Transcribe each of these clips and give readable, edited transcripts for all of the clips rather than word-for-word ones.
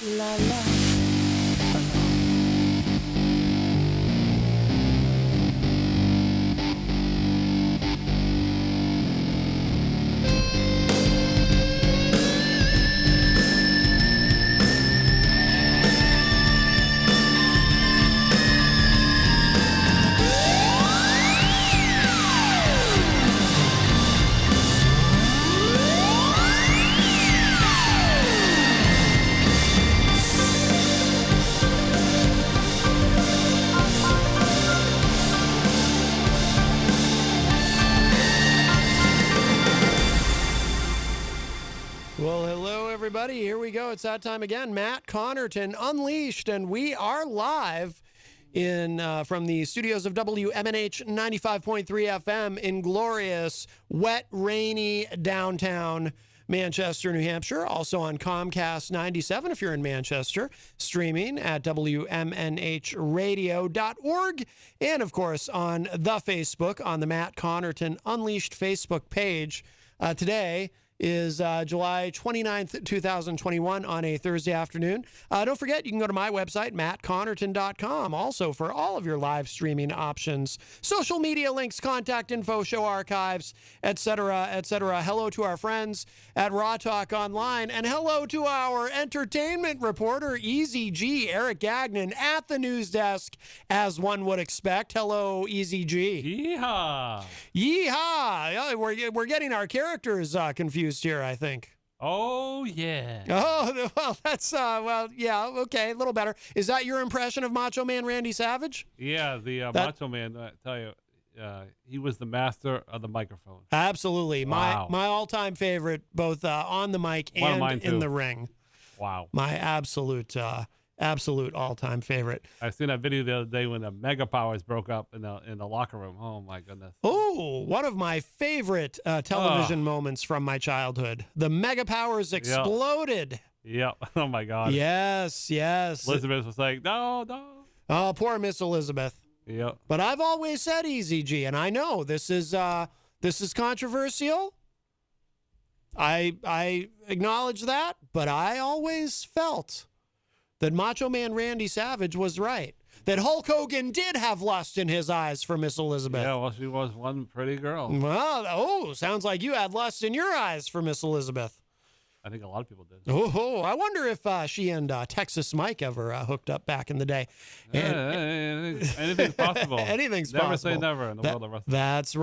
La la. Well, hello, everybody. Here we go. It's that time again. Matt Connarton Unleashed, and we are live in from the studios of WMNH 95.3 FM in glorious, wet, rainy downtown Manchester, New Hampshire. Also on Comcast 97 if you're in Manchester. Streaming at WMNHradio.org. And, of course, on the Facebook, on the Matt Connarton Unleashed Facebook page. Today is July 29th, 2021 on a Thursday afternoon. Don't forget, you can go to my website, mattconnerton.com, also for all of your live streaming options, social media links, contact info, show archives, etc., etc. Hello to our friends at Raw Talk Online, and hello to our entertainment reporter, Eazy-G, Eric Gagnon, at the news desk, as one would expect. Hello, Eazy-G. Yeehaw! Yeehaw! Yeah, we're getting our characters confused here, I think. Oh, yeah. Oh, well, that's, yeah, okay, a little better. Is that your impression of Macho Man Randy Savage? Yeah, the Macho Man, I tell you, he was the master of the microphone. Absolutely. Wow. My all-time favorite, both on the mic and in the ring. Wow. My absolute all-time favorite. I seen that video the other day when the Mega Powers broke up in the locker room. Oh, my goodness. Oh, one of my favorite television moments from my childhood. The Mega Powers exploded. Yep. Oh, my God. Yes. Elizabeth was like, no. Oh, poor Miss Elizabeth. Yep. But I've always said Eazy-G, and I know this is controversial. I acknowledge that, but I always felt that Macho Man Randy Savage was right. That Hulk Hogan did have lust in his eyes for Miss Elizabeth. Yeah, well, she was one pretty girl. Well, sounds like you had lust in your eyes for Miss Elizabeth. I think a lot of people did. Oh, I wonder if she and Texas Mike ever hooked up back in the day. Anything's possible. Anything's never possible. Never say never in the world of wrestling. That's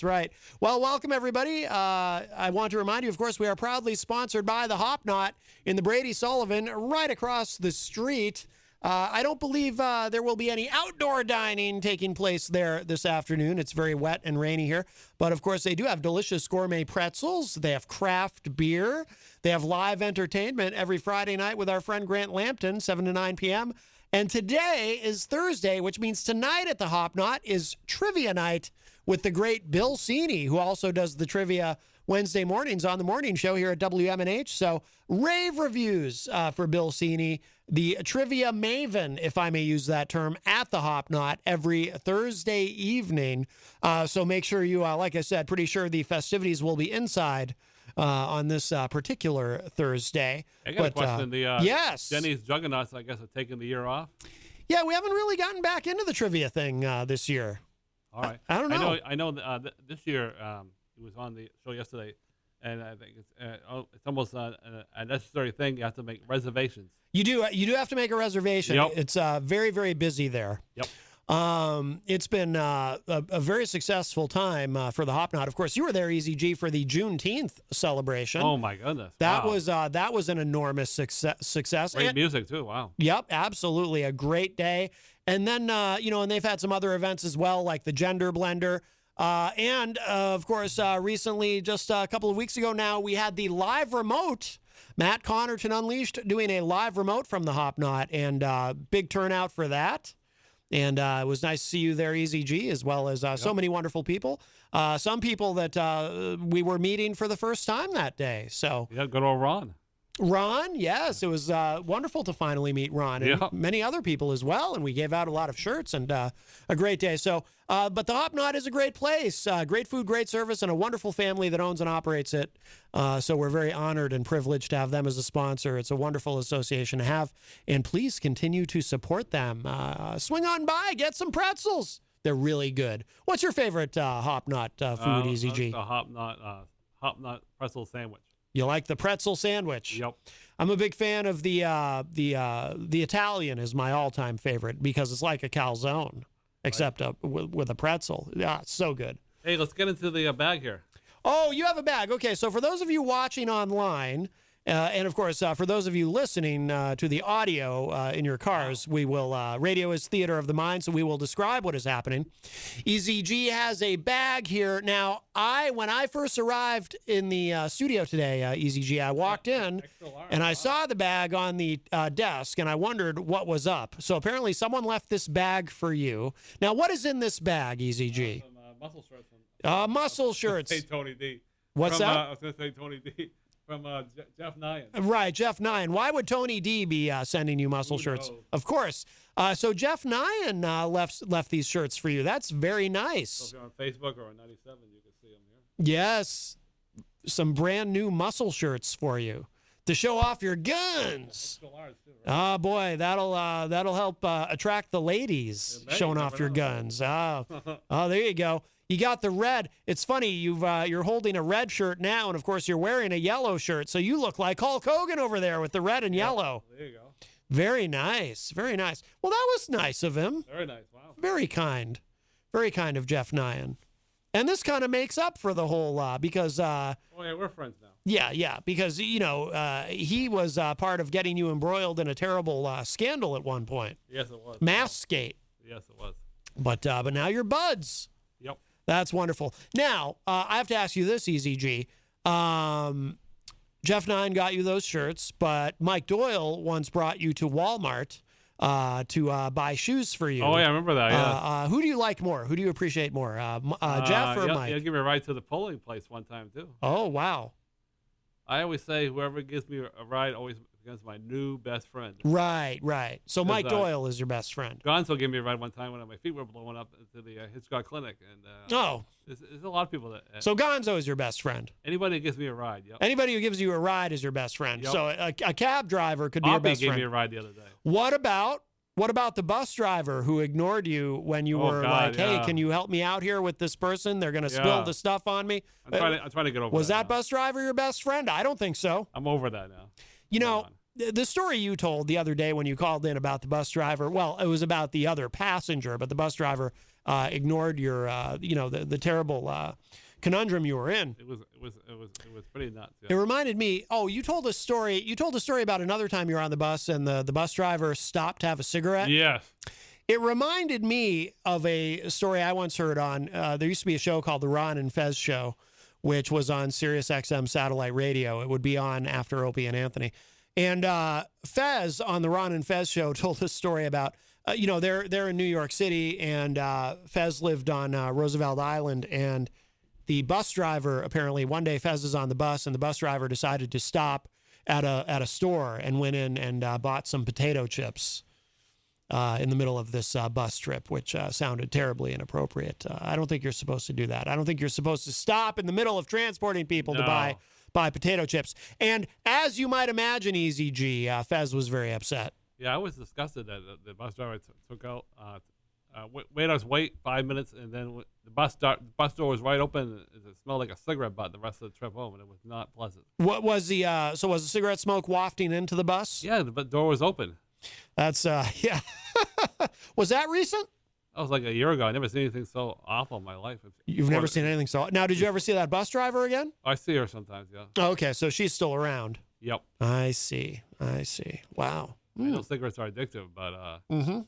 right. Well, welcome, everybody. I want to remind you, of course, we are proudly sponsored by the Hop Knot in the Brady Sullivan right across the street. I don't believe there will be any outdoor dining taking place there this afternoon. It's very wet and rainy here. But, of course, they do have delicious gourmet pretzels. They have craft beer. They have live entertainment every Friday night with our friend Grant Lampton, 7 to 9 p.m. And today is Thursday, which means tonight at the Hop Knot is trivia night with the great Bill Cini, who also does the trivia Wednesday mornings on the morning show here at WMNH. So rave reviews for Bill Cini, the trivia maven, if I may use that term, at the Hop Knot every Thursday evening. So make sure you, like I said, pretty sure the festivities will be inside on this particular Thursday. I got a question. Yes. Denny's Juggernauts, I guess, are taking the year off. Yeah, we haven't really gotten back into the trivia thing this year. All right. I don't know. I know this year it was on the show yesterday, and I think it's almost a necessary thing. You have to make reservations. You do have to make a reservation. Yep. It's very, very busy there. Yep. It's been a very successful time for the Hop Knot. Of course, you were there, Eazy-G, for the Juneteenth celebration. Oh my goodness! That wow. was an enormous success. Great music too. Wow. Yep, absolutely a great day. And then and they've had some other events as well, like the Gender Blender. And, of course, recently, just a couple of weeks ago now, we had the live remote. Matt Connarton Unleashed doing a live remote from the Hop Knot, and big turnout for that. And it was nice to see you there, Eazy-G, as well as so many wonderful people. Some people that we were meeting for the first time that day. So yeah, good old Ron. Ron, yes, it was wonderful to finally meet Ron and Yeah. many other people as well. And we gave out a lot of shirts and a great day. So, but the Hop Knot is a great place, great food, great service, and a wonderful family that owns and operates it. So we're very honored and privileged to have them as a sponsor. It's a wonderful association to have. And please continue to support them. Swing on by, get some pretzels. They're really good. What's your favorite Hop Knot food, Eazy-G? The Hop Knot pretzel sandwich. You like the pretzel sandwich? Yep. I'm a big fan of the Italian is my all-time favorite because it's like a calzone, except with a pretzel. Yeah, it's so good. Hey, let's get into the bag here. Oh, you have a bag. Okay, so for those of you watching online, and of course, for those of you listening to the audio in your cars, we will, radio is theater of the mind, so we will describe what is happening. Eazy-G has a bag here. Now, when I first arrived in the studio today, Eazy-G, I walked in and I saw the bag on the desk and I wondered what was up. So apparently someone left this bag for you. Now, what is in this bag, Eazy-G? Some muscle shirts. Muscle shirts. Hey, Tony D. What's that? I was going to say Tony D. From Jeff Nyan. Right, Jeff Nyan. Why would Tony D be sending you muscle shirts? knows? Of course. So Jeff Nyan left these shirts for you. That's very So nice. if you're on Facebook or on 97, you can see them here. Yes, some brand new muscle shirts for you to show off your guns. Extra large too, right? Oh boy, that'll help attract the ladies, It may, showing you off never your know. guns. Oh, there you go. You got the red. It's funny, you're holding a red shirt now, and of course you're wearing a yellow shirt, so you look like Hulk Hogan over there with the red and yellow. There you go. Very nice, very nice. Well, that was nice of him. Very nice. Wow. Very kind of Jeff Nyan. And this kind of makes up for the whole because Oh yeah, we're friends now. yeah, because he was part of getting you embroiled in a terrible scandal at one point, Yes, it was. Maskgate. Yes, it was. But now you're buds. Yep. That's wonderful. Now, I have to ask you this, Eazy-G. Jeff Nine got you those shirts, but Mike Doyle once brought you to Walmart to buy shoes for you. Oh yeah, I remember that. Yeah. Who do you like more? Who do you appreciate more, Jeff or Mike? Yeah, give me a ride to the polling place one time too. Oh, wow. I always say whoever gives me a ride always becomes my new best friend. Right. So Mike Because, Doyle is your best friend. Gonzo gave me a ride one time when my feet were blowing up to the Hitchcock Clinic, and Oh, there's a lot of people that. so Gonzo is your best friend. Anybody that gives me a ride, yep. Anybody who gives you a ride is your best friend. Yep. So a cab driver could be your Poppy best gave friend. me a ride the other day. What about the bus driver who ignored you when you Oh, were God, like, "Hey, yeah. can you help me out here with this person? They're going to spill Yeah. the stuff on me." I'm trying to get over Was that now. bus driver your best friend? I don't think so. I'm over that now. You Come know, on. the story you told the other day when you called in about the bus driver, well, it was about the other passenger, but the bus driver ignored your, the terrible conundrum you were in. It was pretty nuts. It Yeah. reminded me. Oh, you told a story. You told a story about another time you were on the bus and the bus driver stopped to have a cigarette. Yes. It reminded me of a story I once heard on. There used to be a show called The Ron and Fez Show, which was on Sirius XM satellite radio. It would be on after Opie and Anthony. And Fez on The Ron and Fez Show told a story about, they're in New York City, and Fez lived on Roosevelt Island, and the bus driver, apparently one day Fez is on the bus, and the bus driver decided to stop at a store and went in and bought some potato chips in the middle of this bus trip, which sounded terribly inappropriate. I don't think you're supposed to do that. I don't think you're supposed to stop in the middle of transporting people to No. buy potato chips. And as you might imagine, Eazy-G, Fez was very upset. Yeah, I was disgusted that the bus driver took out. Made us wait 5 minutes, and then the bus door was right open. It smelled like a cigarette butt the rest of the trip home, and it was not pleasant. What was was the cigarette smoke wafting into the bus? Yeah, the door was open. That's yeah. Was that recent? That was like a year ago. I never seen anything so awful in my life. You've never seen anything so. Now, did you ever see that bus driver again? I see her sometimes. Yeah. Oh, okay, so she's still around. Yep. I see. Wow. I know cigarettes are addictive, but Mm-hmm.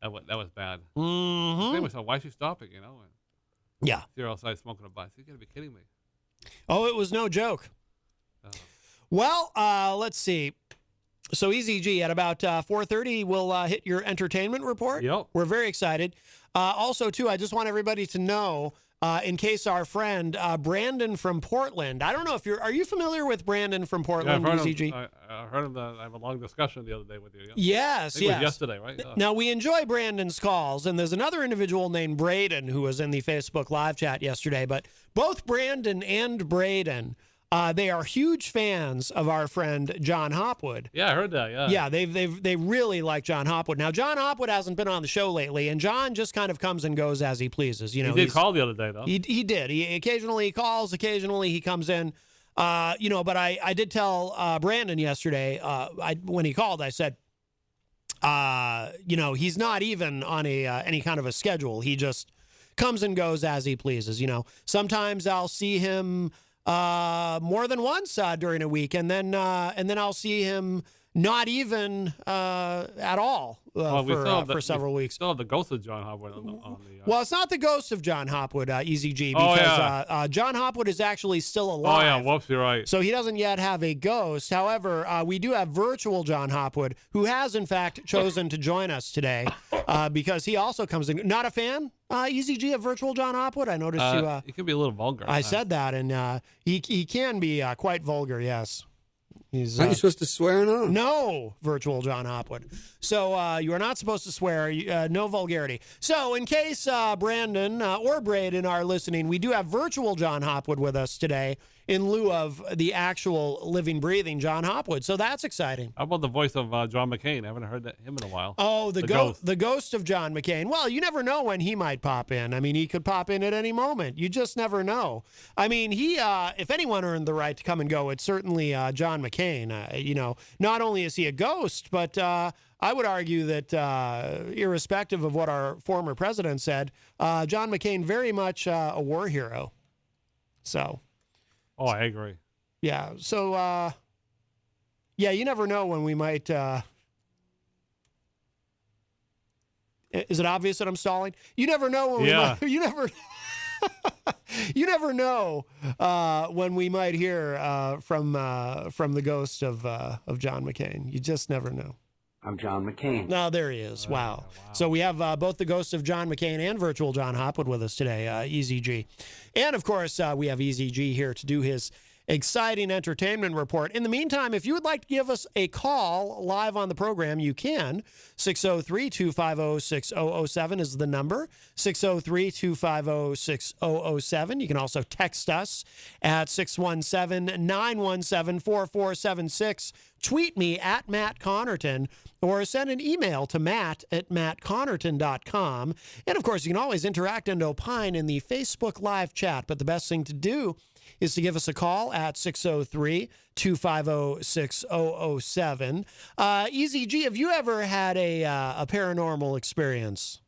that was bad. Mm-hmm. I myself, why is she stopping? You know, and Yeah. see her outside smoking a bus. You gotta be kidding me. Oh, it was no joke. Uh, Well, let's see. So Eazy-G, at about 4:30, we'll hit your entertainment report. Yep. We're very excited. Also, too, I just want everybody to know in case our friend Brandon from Portland. I don't know if are you familiar with Brandon from Portland, Eazy-G? I heard him. I have a long discussion the other day with you. Yeah? Yes, I think it yes. was yesterday, right? Now, we enjoy Brandon's calls, and there's another individual named Braden who was in the Facebook live chat yesterday. But both Brandon and Braden, they are huge fans of our friend John Hopwood. Yeah, I heard that. Yeah. Yeah, they really like John Hopwood. Now, John Hopwood hasn't been on the show lately, and John just kind of comes and goes as he pleases. You know, he did call the other day, though. He did. He occasionally calls, occasionally he comes in. But I did tell Brandon yesterday, when he called, I said, he's not even on any kind of a schedule. He just comes and goes as he pleases. You know, sometimes I'll see him more than once during a week, and then I'll see him not even at all for several weeks. Still have the ghost of John Hopwood on the Well, it's not the ghost of John Hopwood, Eazy-G, because John Hopwood is actually still alive. Oh, yeah, whoops, you're right. So he doesn't yet have a ghost. However, we do have virtual John Hopwood, who has, in fact, chosen to join us today because he also comes in. Not a fan, Eazy-G, of virtual John Hopwood? I noticed you... it can be a little vulgar. I said that, and he can be quite vulgar, yes. Aren't you supposed to swear now? No, virtual John Hopwood. So you are not supposed to swear. No vulgarity. So in case Brandon or Braden are listening, we do have virtual John Hopwood with us today in lieu of the actual living, breathing John Hopwood. So that's exciting. How about the voice of John McCain? I haven't heard him in a while. Oh, the ghost of John McCain. Well, you never know when he might pop in. I mean, he could pop in at any moment. You just never know. I mean, he, if anyone earned the right to come and go, it's certainly John McCain. Not only is he a ghost, but I would argue that irrespective of what our former president said, John McCain very much a war hero. So. Oh, I agree. Yeah. So, you never know when we might. Is it obvious that I'm stalling? You never know when we might. You never. You never know when we might hear from the ghost of John McCain. You just never know. I'm John McCain. No, there he is. Wow. So we have both the ghost of John McCain and virtual John Hopwood with us today, Eazy-G. And, of course, we have Eazy-G here to do his exciting entertainment report. In the meantime, if you would like to give us a call live on the program, you can. 603-250-6007 is the number. 603-250-6007. You can also text us at 617-917-4476. Tweet me at Matt Connarton or send an email to matt@mattconnerton.com. And, of course, you can always interact and opine in the Facebook live chat. But the best thing to do is to give us a call at 603-250-6007. Eazy-G, have you ever had a paranormal experience?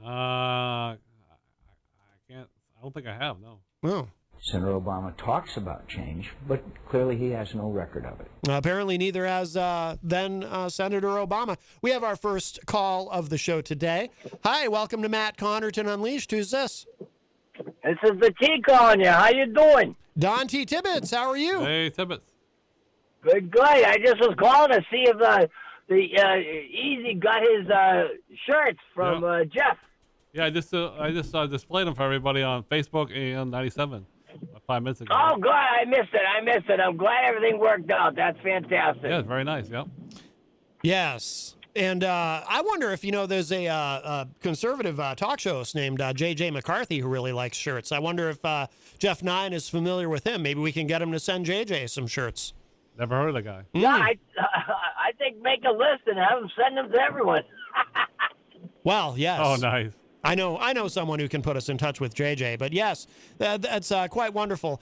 I can't. I don't think I have. No. Oh. Senator Obama talks about change, but clearly he has no record of it. Apparently neither has then Senator Obama. We have our first call of the show today. Hi, welcome to Matt Connarton Unleashed. Who's this? This is the T calling you. How you doing? Don T. Tibbetts, how are you? Hey, Tibbetts. Good. I just was calling to see if the Eazy got his shirts from Jeff. Yeah, I just displayed them for everybody on Facebook and 97 5 minutes ago. Oh, good. I missed it. I'm glad everything worked out. That's fantastic. Yeah, it's very nice. Yep. Yes. And I wonder if, there's a conservative talk show host named J.J. McCarthy who really likes shirts. I wonder if Jeff Nine is familiar with him. Maybe we can get him to send J.J. some shirts. Never heard of the guy. Yeah, I think make a list and have him send them to everyone. Well, yes. Oh, nice. I know someone who can put us in touch with JJ, but yes, that's quite wonderful.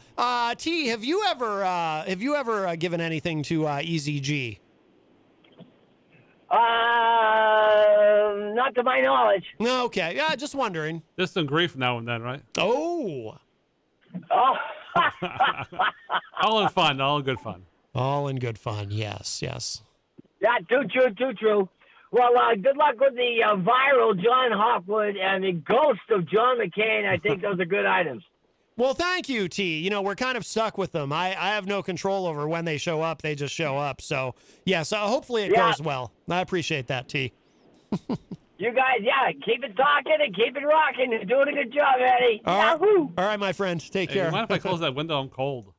T, have you ever given anything to Eazy-G? Not to my knowledge. Okay, yeah, just wondering. There's some grief now and then, right? Oh. All in fun, all in good fun. All in good fun, yes. Yeah, too true. Well, good luck with the viral John Hopwood and the ghost of John McCain. I think those are good items. Well, thank you, T. We're kind of stuck with them. I have no control over when they show up. They just show up. So, yes, hopefully it goes well. I appreciate that, T. You guys, yeah, keep it talking and keep it rocking. You're doing a good job, Eddie. Yahoo! All right, my friend. Take Hey, care. you mind if I close that window? I'm cold.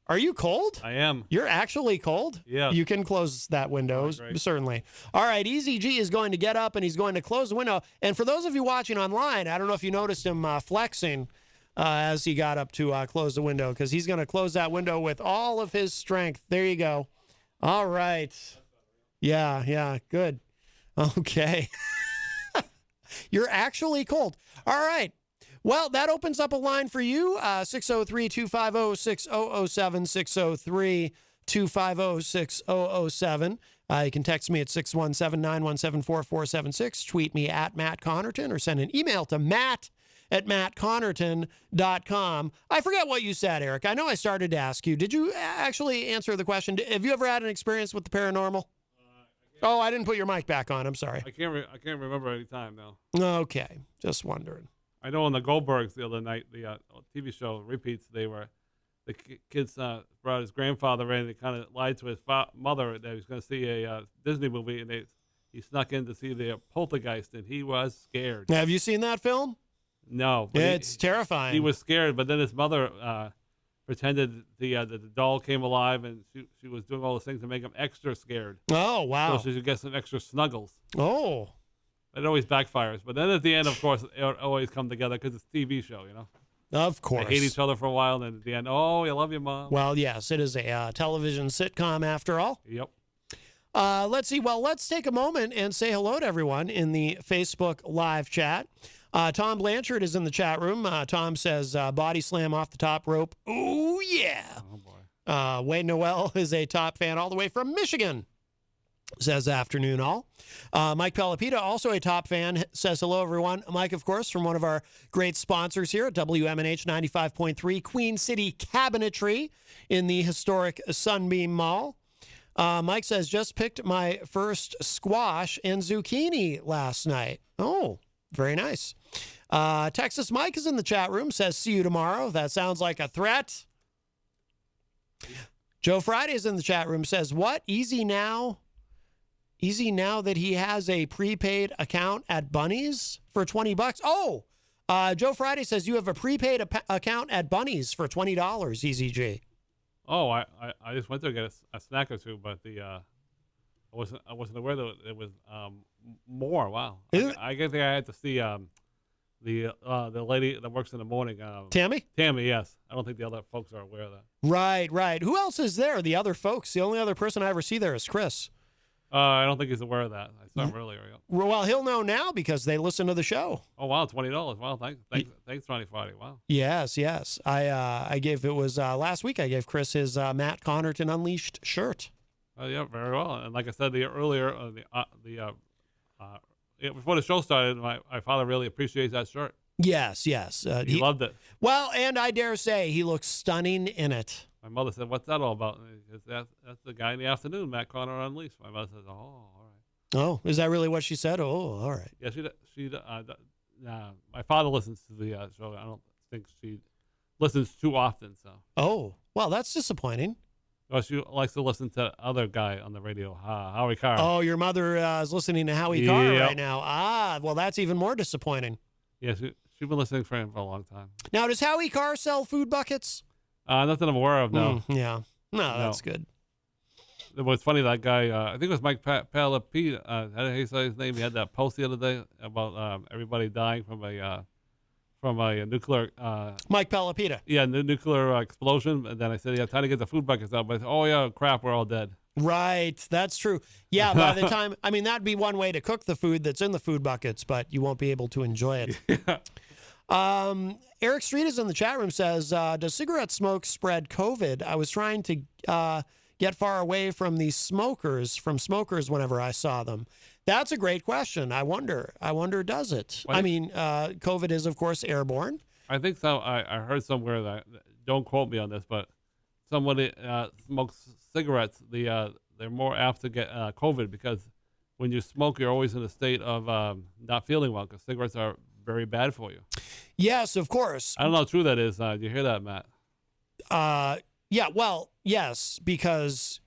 Are you cold? I am. You're actually cold? Yeah. You can close that window, great. certainly. All right, Eazy-G is going to get up and he's going to close the window. And for those of you watching online, I don't know if you noticed him flexing as he got up to close the window, because he's going to close that window with all of his strength. There you go. All right. Yeah, good. Okay. You're actually cold. All right. Well, that opens up a line for you, 603-250-6007, 603-250-6007. You can text me at 617-917-4476, tweet me at Matt Connarton, or send an email to matt@mattconnerton.com. I forget what you said, Eric. I know I started to ask you. Did you actually answer the question? Have you ever had an experience with the paranormal? Oh, I didn't put your mic back on. I'm sorry. I can't remember any time now. Okay, just wondering. I know on the Goldbergs the other night, the TV show repeats, the kids brought his grandfather in. They kind of lied to his mother that he was going to see a Disney movie, and he snuck in to see the Poltergeist, and he was scared. Have you seen that film? No. It's terrifying. He was scared, but then his mother pretended that the doll came alive, and she was doing all those things to make him extra scared. Oh, wow. So she should get some extra snuggles. Oh. It always backfires. But then at the end, of course, it always come together because it's a TV show, you know? Of course. They hate each other for a while, and then at the end, oh, I love you, Mom. Well, yes, it is a television sitcom after all. Yep. Let's see. Well, let's take a moment and say hello to everyone in the Facebook live chat. Tom Blanchard is in the chat room. Tom says, body slam off the top rope. Oh, yeah. Oh, boy. Wade Noel is a top fan all the way from Michigan. Says afternoon all. Mike Pelopita, also a top fan, says hello, everyone. Mike, of course, from one of our great sponsors here at WMNH 95.3, Queen City Cabinetry in the historic Sunbeam Mall. Mike says, just picked my first squash and zucchini last night. Oh, very nice. Texas Mike is in the chat room, says, see you tomorrow. That sounds like a threat. Joe Friday is in the chat room, says, what? Easy now that he has a prepaid account at Bunny's for $20. Oh, Joe Friday says you have a prepaid account at Bunny's for $20, Eazy-G. Oh, I just went there to get a snack or two, but I wasn't aware that it was more. Wow. I guess I had to see the lady that works in the morning. Tammy? Tammy, yes. I don't think the other folks are aware of that. Right. Who else is there? The other folks. The only other person I ever see there is Chris. I don't think he's aware of that. I saw him earlier. Well, he'll know now because they listen to the show. Oh, wow, $20. Wow, thanks, Ronnie Friday. Wow. Yes. I gave, it was last week, I gave Chris his Matt Connarton Unleashed shirt. Oh, yeah, very well. And like I said earlier, before the show started, my father really appreciates that shirt. Yes. He loved it. Well, and I dare say he looks stunning in it. My mother said, what's that all about? That's the guy in the afternoon, Matt Connarton Unleashed. My mother says, oh, all right. Oh, is that really what she said? Oh, all right. Yeah, my father listens to the show. I don't think she listens too often. So. Oh, well, that's disappointing. Well, she likes to listen to other guy on the radio, Howie Carr. Oh, your mother is listening to Howie Carr right now. Ah, well, that's even more disappointing. Yeah, she's been listening for him for a long time. Now, does Howie Carr sell food buckets? Not that I'm aware of, no. Yeah. No, that's good. It was funny, that guy, I think it was Mike Palapita, how did he say his name? He had that post the other day about everybody dying from a nuclear... Mike Palapita. Yeah, nuclear explosion. And then I said, yeah, time to get the food buckets out. But, oh, yeah, crap, we're all dead. Right, that's true. Yeah, by the time, I mean, that'd be one way to cook the food that's in the food buckets, but you won't be able to enjoy it. Yeah. Eric Street is in the chat room, says, does cigarette smoke spread COVID? I was trying to get far away from smokers whenever I saw them. That's a great question. I wonder, does it? I mean, COVID is, of course, airborne. I think so. I heard somewhere that, don't quote me on this, but somebody smokes cigarettes, they're more apt to get COVID, because when you smoke, you're always in a state of not feeling well, because cigarettes are very bad for you. Yes, of course. I don't know how true that is. Do you hear that, Matt? Yeah, well, yes, because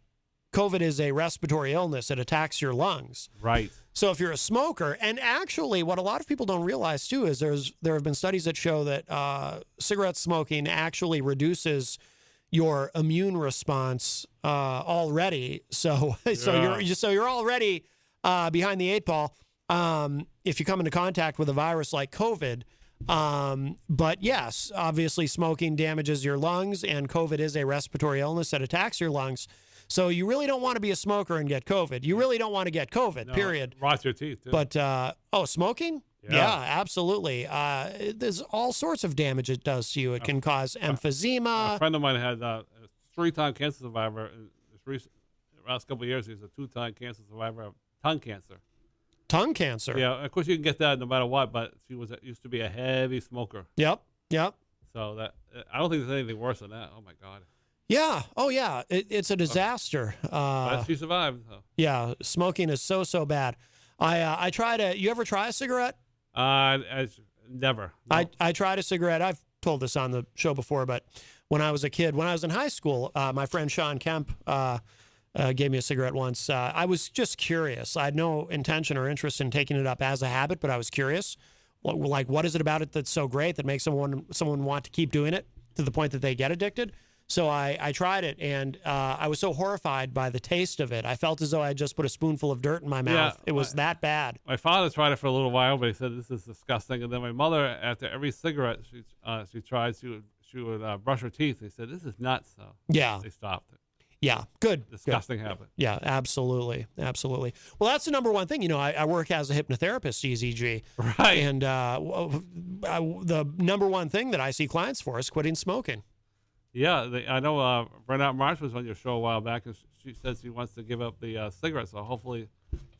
COVID is a respiratory illness. It attacks your lungs. Right. So if you're a smoker, and actually what a lot of people don't realize too is there have been studies that show that cigarette smoking actually reduces your immune response already. So you're already behind the eight ball if you come into contact with a virus like COVID. But yes, obviously smoking damages your lungs, and COVID is a respiratory illness that attacks your lungs. So you really don't want to be a smoker and get COVID. You really don't want to get COVID, period. Rots your teeth, too. But, smoking? Yeah, absolutely. There's all sorts of damage it does to you. It can cause emphysema. A friend of mine had a 3-time cancer survivor. The last couple of years, he's a 2-time cancer survivor of tongue cancer. Tongue cancer? Yeah, of course you can get that no matter what, but she used to be a heavy smoker. Yep. So that I don't think there's anything worse than that. Oh, my God. Yeah. Oh, yeah. It's a disaster. But she survived. So. Yeah. Smoking is so bad. I try to. You ever try a cigarette? Never. No. I tried a cigarette. I've told this on the show before, but when I was a kid, when I was in high school, my friend Sean Kemp gave me a cigarette once. I was just curious. I had no intention or interest in taking it up as a habit, but I was curious. Like, what is it about it that's so great that makes someone want to keep doing it to the point that they get addicted? So I tried it, and I was so horrified by the taste of it. I felt as though I had just put a spoonful of dirt in my mouth. It was that bad. My father tried it for a little while, but he said, this is disgusting. And then my mother, after every cigarette she tried, she would brush her teeth. He said, this is nuts. So they stopped it. Yeah, good. Disgusting habit. Yeah, absolutely. Well, that's the number one thing. I work as a hypnotherapist, Eazy-G. Right. And the number one thing that I see clients for is quitting smoking. Yeah, I know Bernard Marsh was on your show a while back, and she said she wants to give up the cigarettes, so hopefully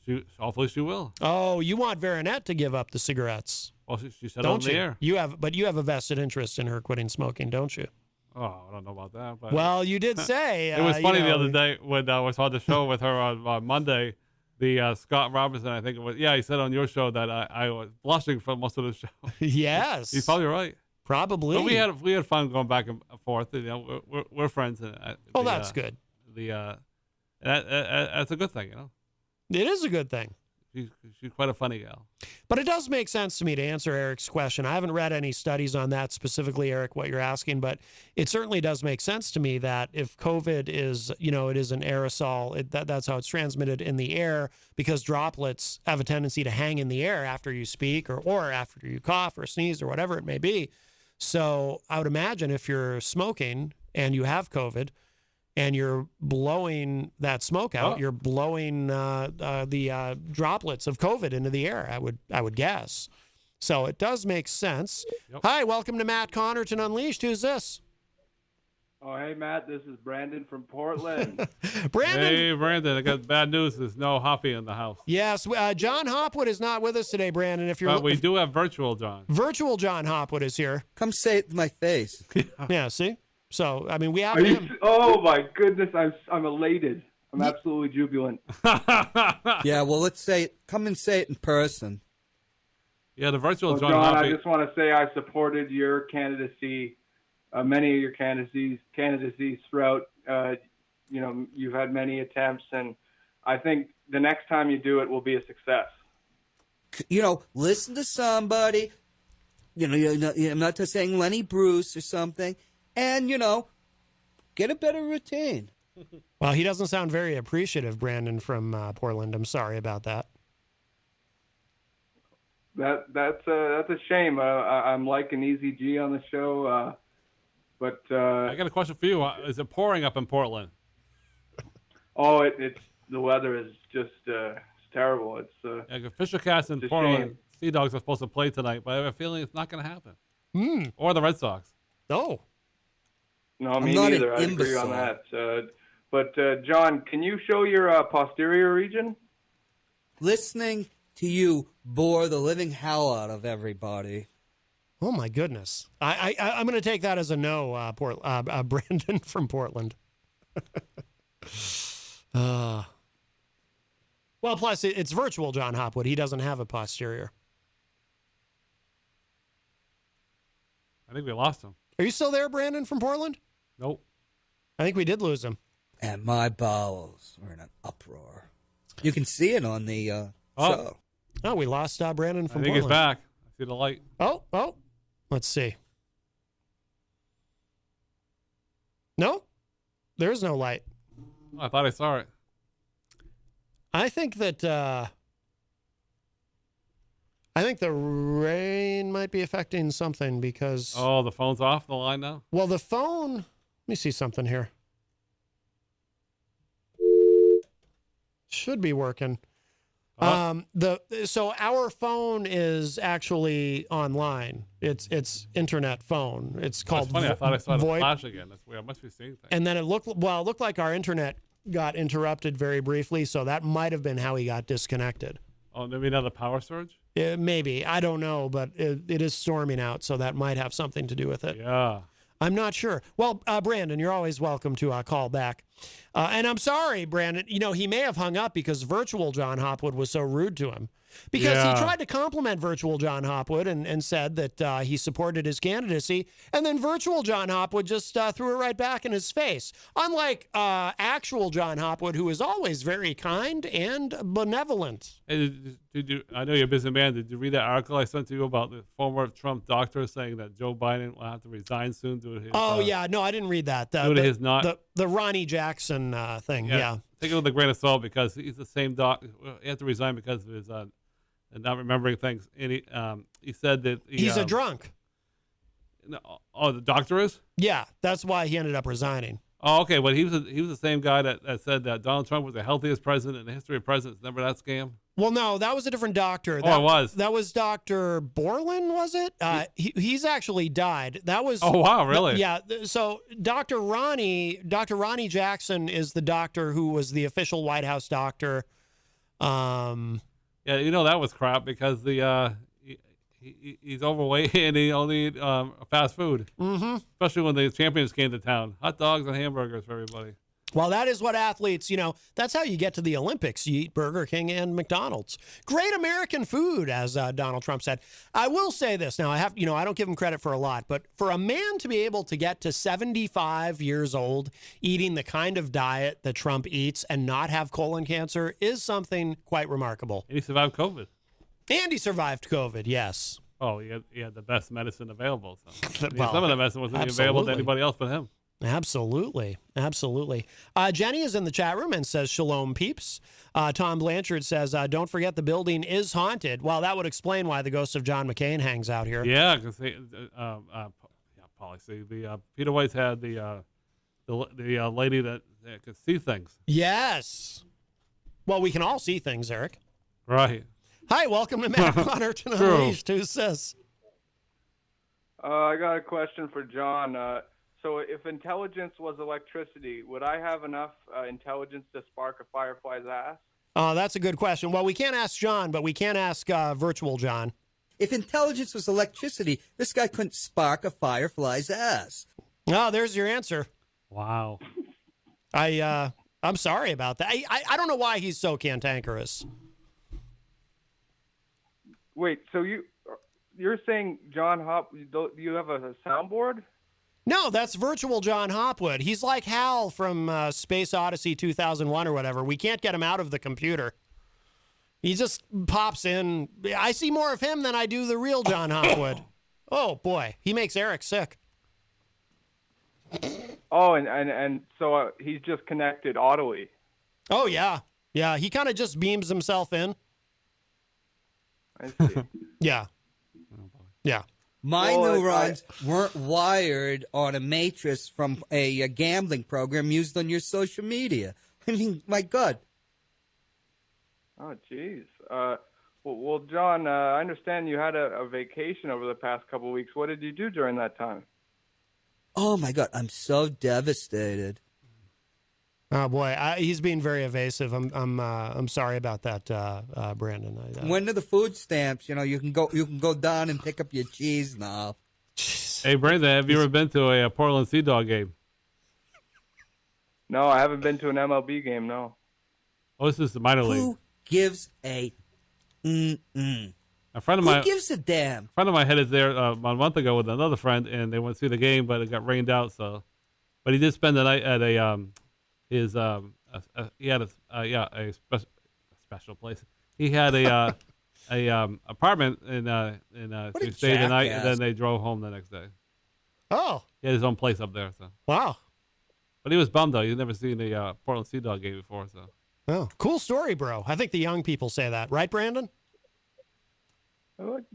she will. Oh, you want Veronette to give up the cigarettes? Well, she said don't on the air. You have a vested interest in her quitting smoking, don't you? Oh, I don't know about that. But well, you did say. It was funny the other day when I was on the show with her on Monday. The Scott Robinson, I think it was. Yeah, he said on your show that I was blushing for most of the show. Yes, he's probably right. Probably. But we had fun going back and forth. We're friends. That's good. That's a good thing, It is a good thing. She's quite a funny gal. But it does make sense to me to answer Eric's question. I haven't read any studies on that specifically, Eric, what you're asking, but it certainly does make sense to me that if COVID is, it is an aerosol, that's how it's transmitted in the air, because droplets have a tendency to hang in the air after you speak or after you cough or sneeze or whatever it may be. So I would imagine if you're smoking and you have COVID and you're blowing that smoke out, you're blowing the droplets of COVID into the air, I would guess. So it does make sense. Yep. Hi, welcome to Matt Connarton Unleashed. Who's this? Oh, hey, Matt. This is Brandon from Portland. Brandon. Hey, Brandon. I got bad news. There's no Hoppy in the house. Yes. John Hopwood is not with us today, Brandon. But we do have virtual John. Virtual John Hopwood is here. Come say it to my face. Yeah, see? So, I mean, we have him. Oh, my goodness. I'm elated. I'm absolutely jubilant. Yeah, well, let's say it. Come and say it in person. Yeah, the virtual John Hoppy. I just want to say I supported your candidacy. Many of your candidacies throughout, you've had many attempts, and I think the next time you do it will be a success. Listen to somebody, I'm not just saying Lenny Bruce or something, and, get a better routine. Well, he doesn't sound very appreciative, Brandon from Portland. I'm sorry about that. That's a shame. I'm liking Eazy-G on the show. But I got a question for you. Is it pouring up in Portland? Oh, it's the weather is just it's terrible. It's Fisher Cats in Portland. Sea Dogs are supposed to play tonight, but I have a feeling it's not going to happen. Or the Red Sox. No, me neither. I agree on that. But John, can you show your posterior region? Listening to you bore the living hell out of everybody. Oh my goodness! I'm going to take that as a no, Brandon from Portland. Well, plus it's virtual John Hopwood. He doesn't have a posterior. I think we lost him. Are you still there, Brandon from Portland? Nope. I think we did lose him. And my bowels were in an uproar. You can see it on the So Oh, we lost Brandon I from think he's Portland. back. I see the light. Oh. Let's see. No, there's no light. Oh, I thought I saw it. I think that I think the rain might be affecting something because Oh, the phone's off the line now? well, the phone. Let me see something here. Should be working. So our phone is actually online. It's internet phone. It's called That's funny. I thought I saw the VoIP. flash again. That's weird. I must be seeing things. And then it looked like our internet got interrupted very briefly, so that might have been how he got disconnected. Oh, maybe another power surge? Maybe, I don't know, but it is storming out, so that might have something to do with it. Yeah. I'm not sure. Well, Brandon, you're always welcome to call back. And I'm sorry, Brandon. You know, he may have hung up because virtual John Hopwood was so rude to him. Because he tried to compliment virtual John Hopwood and said that he supported his candidacy. And then virtual John Hopwood just threw it right back in his face. Unlike actual John Hopwood, who is always very kind and benevolent. Hey, did you? I know you're a busy man. Did you read that article I sent to you about the former Trump doctor saying that Joe Biden will have to resign soon due to his? Yeah, no, I didn't read that. Due to his not the Ronnie Jackson thing. Yeah. Take it with a grain of salt because he's the same doc. He had to resign because of his and not remembering things. And he said that he's a drunk. Oh, the doctor is? Yeah, that's why he ended up resigning. Oh, okay. Well, he was the same guy that said that Donald Trump was the healthiest president in the history of presidents. Remember that scam? Well, no, that was a different doctor. It was. That was Dr. Borland, was it? He's actually died. That was. Oh, wow, really? Yeah. So Dr. Ronnie Jackson is the doctor who was the official White House doctor. Yeah, you know that was crap because he's overweight and he only eat fast food. Mm-hmm. Especially when the champions came to town. Hot dogs and hamburgers for everybody. Well, that is what athletes, that's how you get to the Olympics. You eat Burger King and McDonald's. Great American food, as Donald Trump said. I will say this. Now, I don't give him credit for a lot, but for a man to be able to get to 75 years old eating the kind of diet that Trump eats and not have colon cancer is something quite remarkable. And he survived COVID. And he survived COVID, yes. Oh, he had the best medicine available. So. Well, some of the medicine wasn't even available to anybody else but him. Absolutely. Jenny is in the chat room and says, Shalom, peeps. Tom Blanchard says, don't forget the building is haunted. Well, that would explain why the ghost of John McCain hangs out here. Yeah, because Pauly, see, Peter White's had the lady that could see things. Yes. Well, we can all see things, Eric. Right. Hi, welcome to Matt Connarton Unleashed. Who's this? I got a question for John. So if intelligence was electricity, would I have enough intelligence to spark a firefly's ass? Oh, that's a good question. Well, we can't ask John, but we can ask virtual John. if intelligence was electricity, this guy couldn't spark a firefly's ass. Oh, there's your answer. Wow. I'm sorry about that. I don't know why he's so cantankerous. Wait, so you're saying John Hop? Do you have a soundboard? No, that's virtual John Hopwood. He's like Hal from Space Odyssey 2001 or whatever. We can't get him out of the computer. He just pops in. I see more of him than I do the real John Hopwood. Oh, boy. He makes Eric sick. Oh, and so he's just connected audibly. Oh, yeah. Yeah, he kind of just beams himself in. I see. Yeah. Yeah. My neurons weren't wired on a matrix from a gambling program used on your social media. I mean, my God. Oh, jeez. Well, John, I understand you had a vacation over the past couple of weeks. What did you do during that time? Oh, my God. I'm so devastated. Oh boy, he's being very evasive. I'm sorry about that, Brandon. When are the food stamps? You know, you can go down and pick up your cheese now. Hey, Brandon, have you ever been to a Portland Sea Dog game? No, I haven't been to an MLB game. No. Oh, this is the minor league. Who gives a A friend of mine. Who gives a damn? A friend of mine headed there a month ago with another friend, and they went to see the game, but it got rained out. So, but he did spend the night at a he had a special place. he had a apartment in What a he stayed the night, and jackass. then they drove home the next day. Oh, He had his own place up there, so. wow. But he was bummed though. He'd never seen the Portland Sea Dog game before, so. Oh, cool story, bro. I think the young people say that, right, Brandon?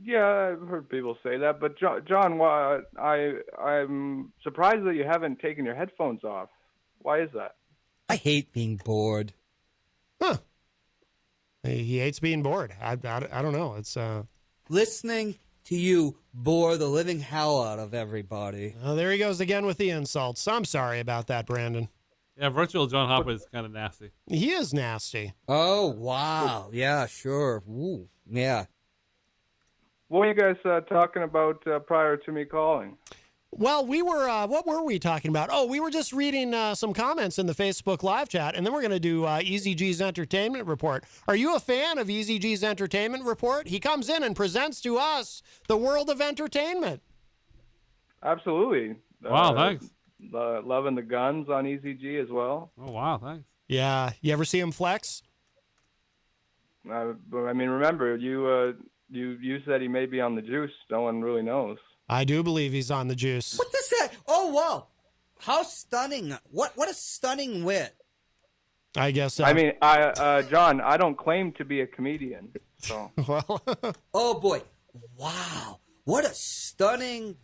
Yeah, I've heard people say that, but John, why, I'm surprised that you haven't taken your headphones off. Why is that? I hate being bored. Huh. He hates being bored. I don't know. It's Listening to you bore the living hell out of everybody. oh, there he goes again with the insults. I'm sorry about that, Brandon. Yeah, virtual John Hopwood is kind of nasty. He is nasty. Oh, wow. Yeah, sure. Ooh, yeah. What were you guys talking about prior to me calling? Well, we were, what were we talking about? Oh, we were just reading some comments in the Facebook live chat, and then we're going to do Eazy-G's Entertainment Report. Are you a fan of Eazy-G's Entertainment Report? He comes in and presents to us the world of entertainment. Absolutely. Wow, thanks. Loving the guns on Eazy-G as well. Oh, wow, thanks. Yeah. You ever see him flex? But, I mean, remember, you said he may be on the juice. No one really knows. I do believe he's on the juice. What does that? Oh, wow. How stunning. What a stunning wit. I guess so. I mean, John, I don't claim to be a comedian. So well, Oh, boy. Wow. What a stunning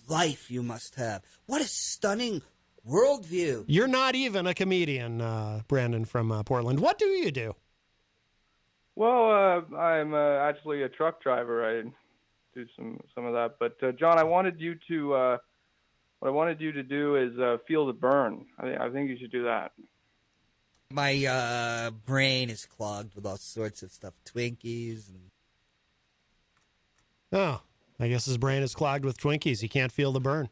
life you must have. What a stunning worldview. you're not even a comedian, Brandon from Portland. What do you do? well, I'm actually a truck driver. I do some of that. But John, I wanted you to what I wanted you to do is feel the burn. I think you should do that. My brain is clogged with all sorts of stuff. Twinkies and Oh, I guess his brain is clogged with Twinkies. He can't feel the burn.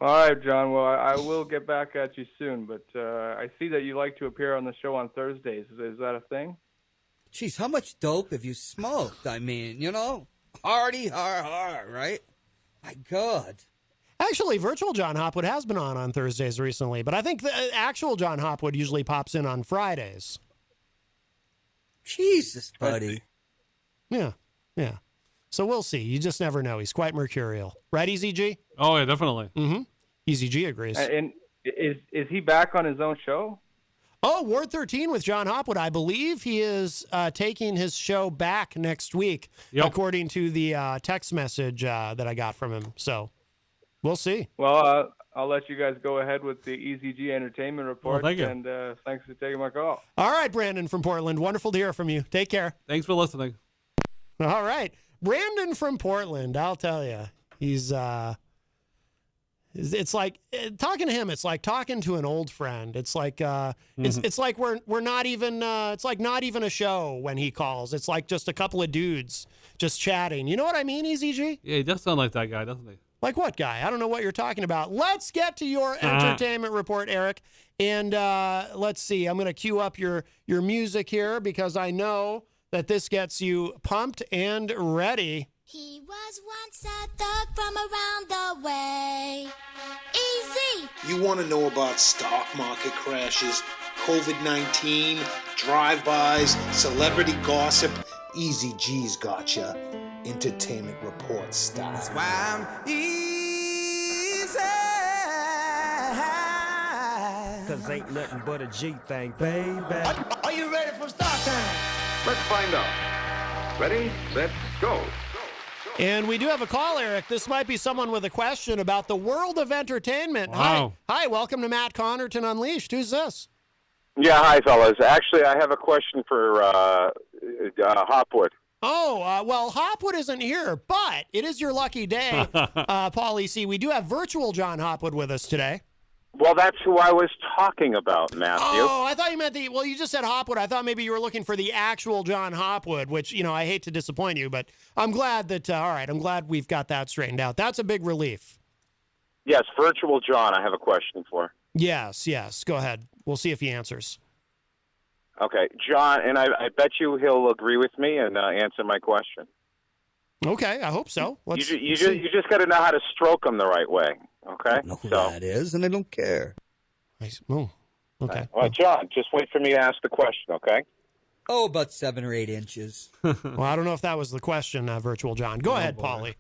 All right, John. Well, I will get back at you soon. But I see that you like to appear on the show on Thursdays. Is that a thing? Geez, how much dope have you smoked? I mean, you know, hardy, right? My God. Actually, virtual John Hopwood has been on Thursdays recently, but I think the actual John Hopwood usually pops in on Fridays. Jesus, buddy. Yeah, yeah. So we'll see. You just never know. He's quite mercurial. Right, Eazy-G? Oh, yeah, definitely. Mm-hmm. Eazy-G agrees. And is he back on his own show? Oh, Ward 13 with John Hopwood. I believe he is taking his show back next week, according to the text message that I got from him. So we'll see. Well, I'll let you guys go ahead with the Eazy-G Entertainment Report. Well, thank you. And thanks for taking my call. All right, Brandon from Portland. Wonderful to hear from you. Take care. Thanks for listening. All right. Brandon from Portland, I'll tell you. He's it's like talking to him, it's like talking to an old friend. It's like it's like we're not even it's like not even a show when he calls. It's like just a couple of dudes just chatting. You know what I mean, Eazy-G? Yeah, he does sound like that guy, doesn't he? Like what guy? I don't know what you're talking about. Let's get to your entertainment report, Eric. And let's see. I'm going to cue up your music here because I know that this gets you pumped and ready. He was once a thug from around the way. Easy. You want to know about stock market crashes, COVID-19, drive-bys, celebrity gossip? Eazy-G's got ya. Entertainment report style. That's why I'm easy. Cause ain't nothing but a G thing, baby. Are you ready for start time? Let's find out. Ready, set, go. And we do have a call, Eric. This might be someone with a question about the world of entertainment. Wow. Hi, welcome to Matt Connarton Unleashed. Who's this? Yeah, hi, fellas. Actually, I have a question for Hopwood. Oh, well, Hopwood isn't here, but it is your lucky day, Pauly. See, we do have virtual John Hopwood with us today. Well, that's who I was talking about, Matthew. Oh, I thought you meant well, you just said Hopwood. I thought maybe you were looking for the actual John Hopwood, which, you know, I hate to disappoint you, but I'm glad that, all right, I'm glad we've got that straightened out. That's a big relief. Yes, virtual John, I have a question for. Yes. Go ahead. We'll see if he answers. Okay, John, and I bet you he'll agree with me and answer my question. Okay, I hope so. You just got to know how to stroke him the right way. Okay, I don't know who that is, and I don't care. Okay. All right, John, just wait for me to ask the question, okay? Oh, about 7 or 8 inches. Well, I don't know if that was the question, Virtual John. Go ahead, boy. Pauly.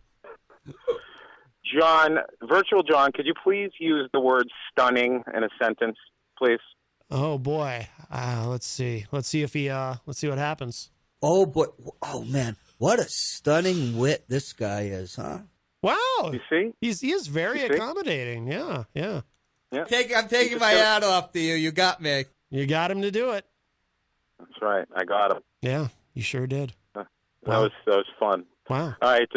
John, Virtual John, could you please use the word stunning in a sentence, please? Oh boy. Let's see. Let's see if he. Let's see what happens. Oh, boy. Oh, man. What a stunning wit this guy is, huh? Wow. You see? He is very You see? accommodating. Yeah. Yeah. Yeah. I'm taking my hat off to you. You got me. You got him to do it. That's right. I got him. Yeah. You sure did. That Wow. was fun. Wow. All right.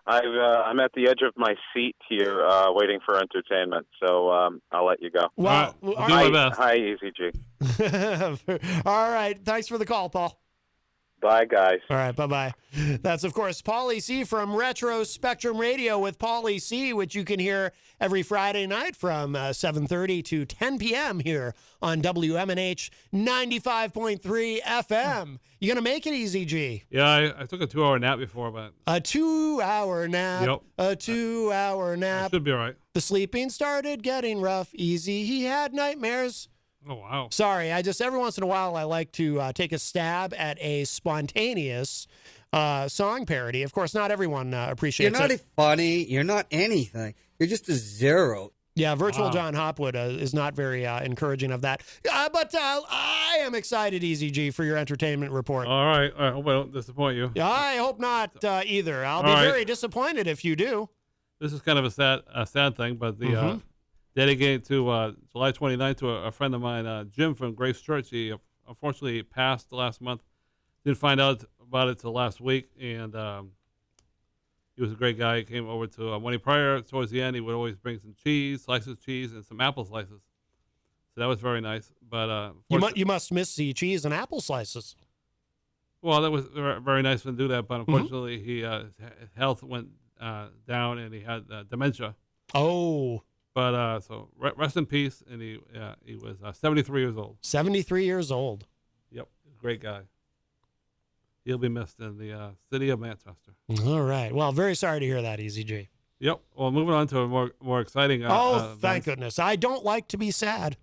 I'm at the edge of my seat here, waiting for entertainment. So I'll let you go. Well, I'll do my best. Hi, Eazy-G. All right. Thanks for the call, Paul. Bye, guys. All right, bye-bye. That's, of course, Pauly C. from Retro Spectrum Radio with Pauly C., which you can hear every Friday night from 7:30 to 10 p.m. here on WMNH 95.3 FM. You going to make it, Eazy-G? Yeah, I took a 2-hour nap before, but A 2-hour nap. Yep. A 2-hour I nap. should be all right. The sleeping started getting rough. Easy. He had nightmares. Oh, wow. Sorry, every once in a while I like to take a stab at a spontaneous song parody. Of course, not everyone appreciates You're not it. funny. You're not anything. You're just a zero. Yeah, Virtual Wow. John Hopwood is not very encouraging of that. But I am excited, Eazy-G, for your entertainment report. All right. I hope I don't disappoint you. I hope not either. I'll be All right. very disappointed if you do. This is kind of a sad thing, but the dedicated to July 29th to a friend of mine, Jim from Grace Church. He unfortunately passed last month. Didn't find out about it till last week, and he was a great guy. He came over to when he prior towards the end, he would always bring some cheese, slices of cheese, and some apple slices. So that was very nice. But You must miss the cheese and apple slices. well, that was very nice of him to do that. But unfortunately, his health went down, and he had dementia. Oh, But so rest in peace, and he was 73 years old. 73 years old. Yep, great guy. He'll be missed in the city of Manchester. All right. Well, very sorry to hear that, Eazy-G. Yep. Well, moving on to a more exciting. Thank goodness. I don't like to be sad.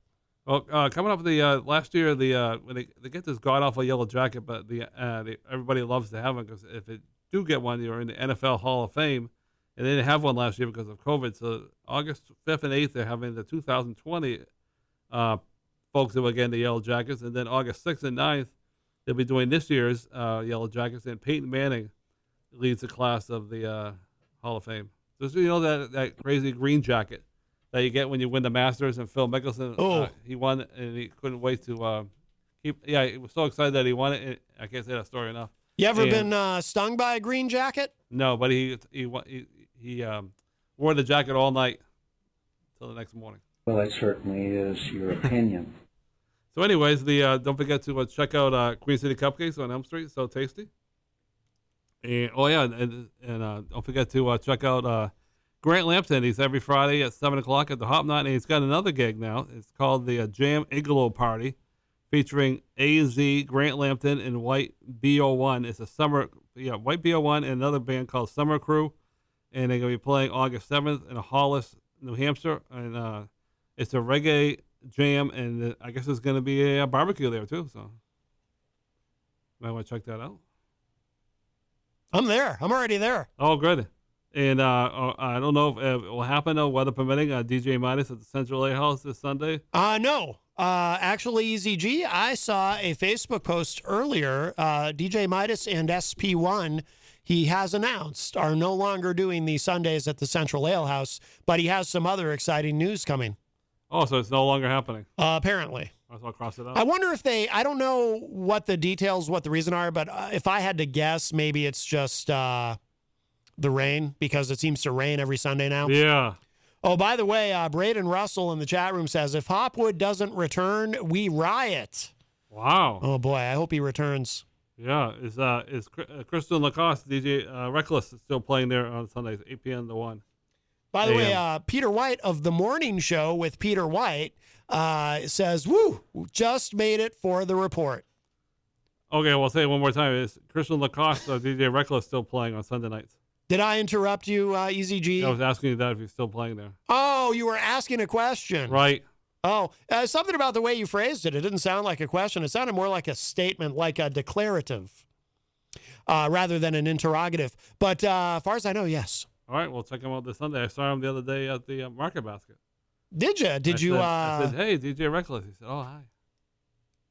Well, coming up the last year, when they get this god awful yellow jacket, but everybody loves to have them because if they do get one, you're in the NFL Hall of Fame. And they didn't have one last year because of COVID. So August 5th and 8th, they're having the 2020 folks that were getting the Yellow Jackets. And then August 6th and 9th, they'll be doing this year's Yellow Jackets. And Peyton Manning leads the class of the Hall of Fame. So you know that crazy green jacket that you get when you win the Masters, and Phil Mickelson, he won, and he couldn't wait to keep. Yeah, he was so excited that he won it. And I can't say that story enough. You ever been stung by a green jacket? No, but he wore the jacket all night till the next morning. Well, that certainly is your opinion. So, anyways, don't forget to check out Queen City Cupcakes on Elm Street. So tasty. And don't forget to check out Grant Lampton. He's every Friday at 7:00 at the Hop Knot, and he's got another gig now. It's called the Jam Igloo Party, featuring AZ, Grant Lampton, and White BO1. It's a White BO1 and another band called Summer Crew, and they're gonna be playing August 7th in Hollis, New Hampshire, and it's a reggae jam, and I guess there's gonna be a barbecue there too. So, might want to check that out. I'm there. I'm already there. Oh, good. And I don't know if it will happen, though, weather permitting, DJ Midas at the Central Ale House this Sunday. No. Actually, Eazy-G, I saw a Facebook post earlier. DJ Midas and SP1, he has announced, are no longer doing the Sundays at the Central Ale House, but he has some other exciting news coming. Oh, so it's no longer happening. Apparently. I'll cross it out. I wonder if I don't know what the details, what the reason are, but if I had to guess, maybe it's just the rain, because it seems to rain every Sunday now. Yeah. Oh, by the way, Braden Russell in the chat room says, if Hopwood doesn't return, we riot. Wow. Oh, boy, I hope he returns. Yeah. Is Kristen Lacoste, DJ Reckless, is still playing there on Sundays, 8 p.m. to 1. By the way, Peter White of The Morning Show with Peter White says, woo, just made it for the report. Okay, well, I'll say it one more time. Is Kristen Lacoste of DJ Reckless still playing on Sunday nights? Did I interrupt you, Eazy-G? I was asking you that if he's still playing there. Oh, you were asking a question. Right. Oh, something about the way you phrased it. It didn't sound like a question. It sounded more like a statement, like a declarative, rather than an interrogative. But as far as I know, yes. All right, we'll check him out this Sunday. I saw him the other day at the Market Basket. Did you? Did you? I said, "Hey, DJ Reckless." He said, "Oh, hi."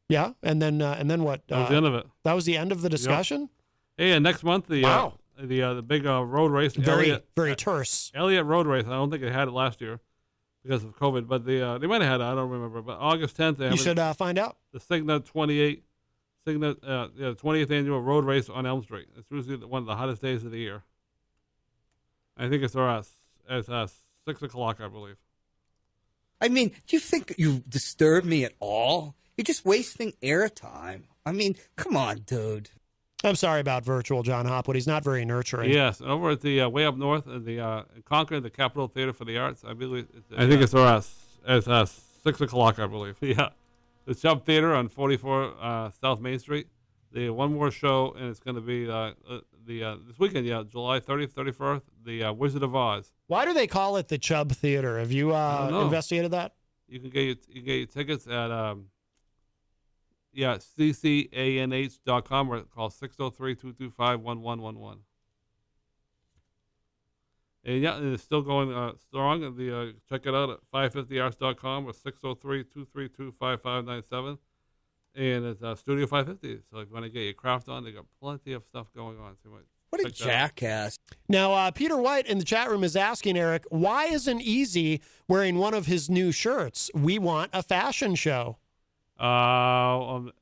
Yeah, and then what? That was the end of it. That was the end of the discussion. Yep. Hey, and next month the big road race, very terse. Elliott Road Race. I don't think they had it last year because of COVID, but they might have had it. I don't remember. But August 10th, they have you should find out. The Signet 20th annual road race on Elm Street. It's usually one of the hottest days of the year. I think it's around 6 o'clock, I believe. I mean, do you think you disturb me at all? You're just wasting airtime. I mean, come on, dude. I'm sorry about virtual John Hopwood. He's not very nurturing. Yes, and over at the way up north in the Concord, the Capitol Theater for the Arts, I believe. I think it's around 6 o'clock, I believe. Yeah, the Chubb Theater on 44 South Main Street. They one more show, and it's going to be this weekend. Yeah, July 30th, 31st. The Wizard of Oz. Why do they call it the Chubb Theater? Have you investigated that? You can get your tickets at ccanh.com or call 603-225-1111. And yeah, and it's still going strong. Check it out at 550arts.com or 603-232-5597. And it's Studio 550. So if you want to get your craft on, they got plenty of stuff going on. So what a jackass. Now, Peter White in the chat room is asking, Eric, why isn't Easy wearing one of his new shirts? We want a fashion show.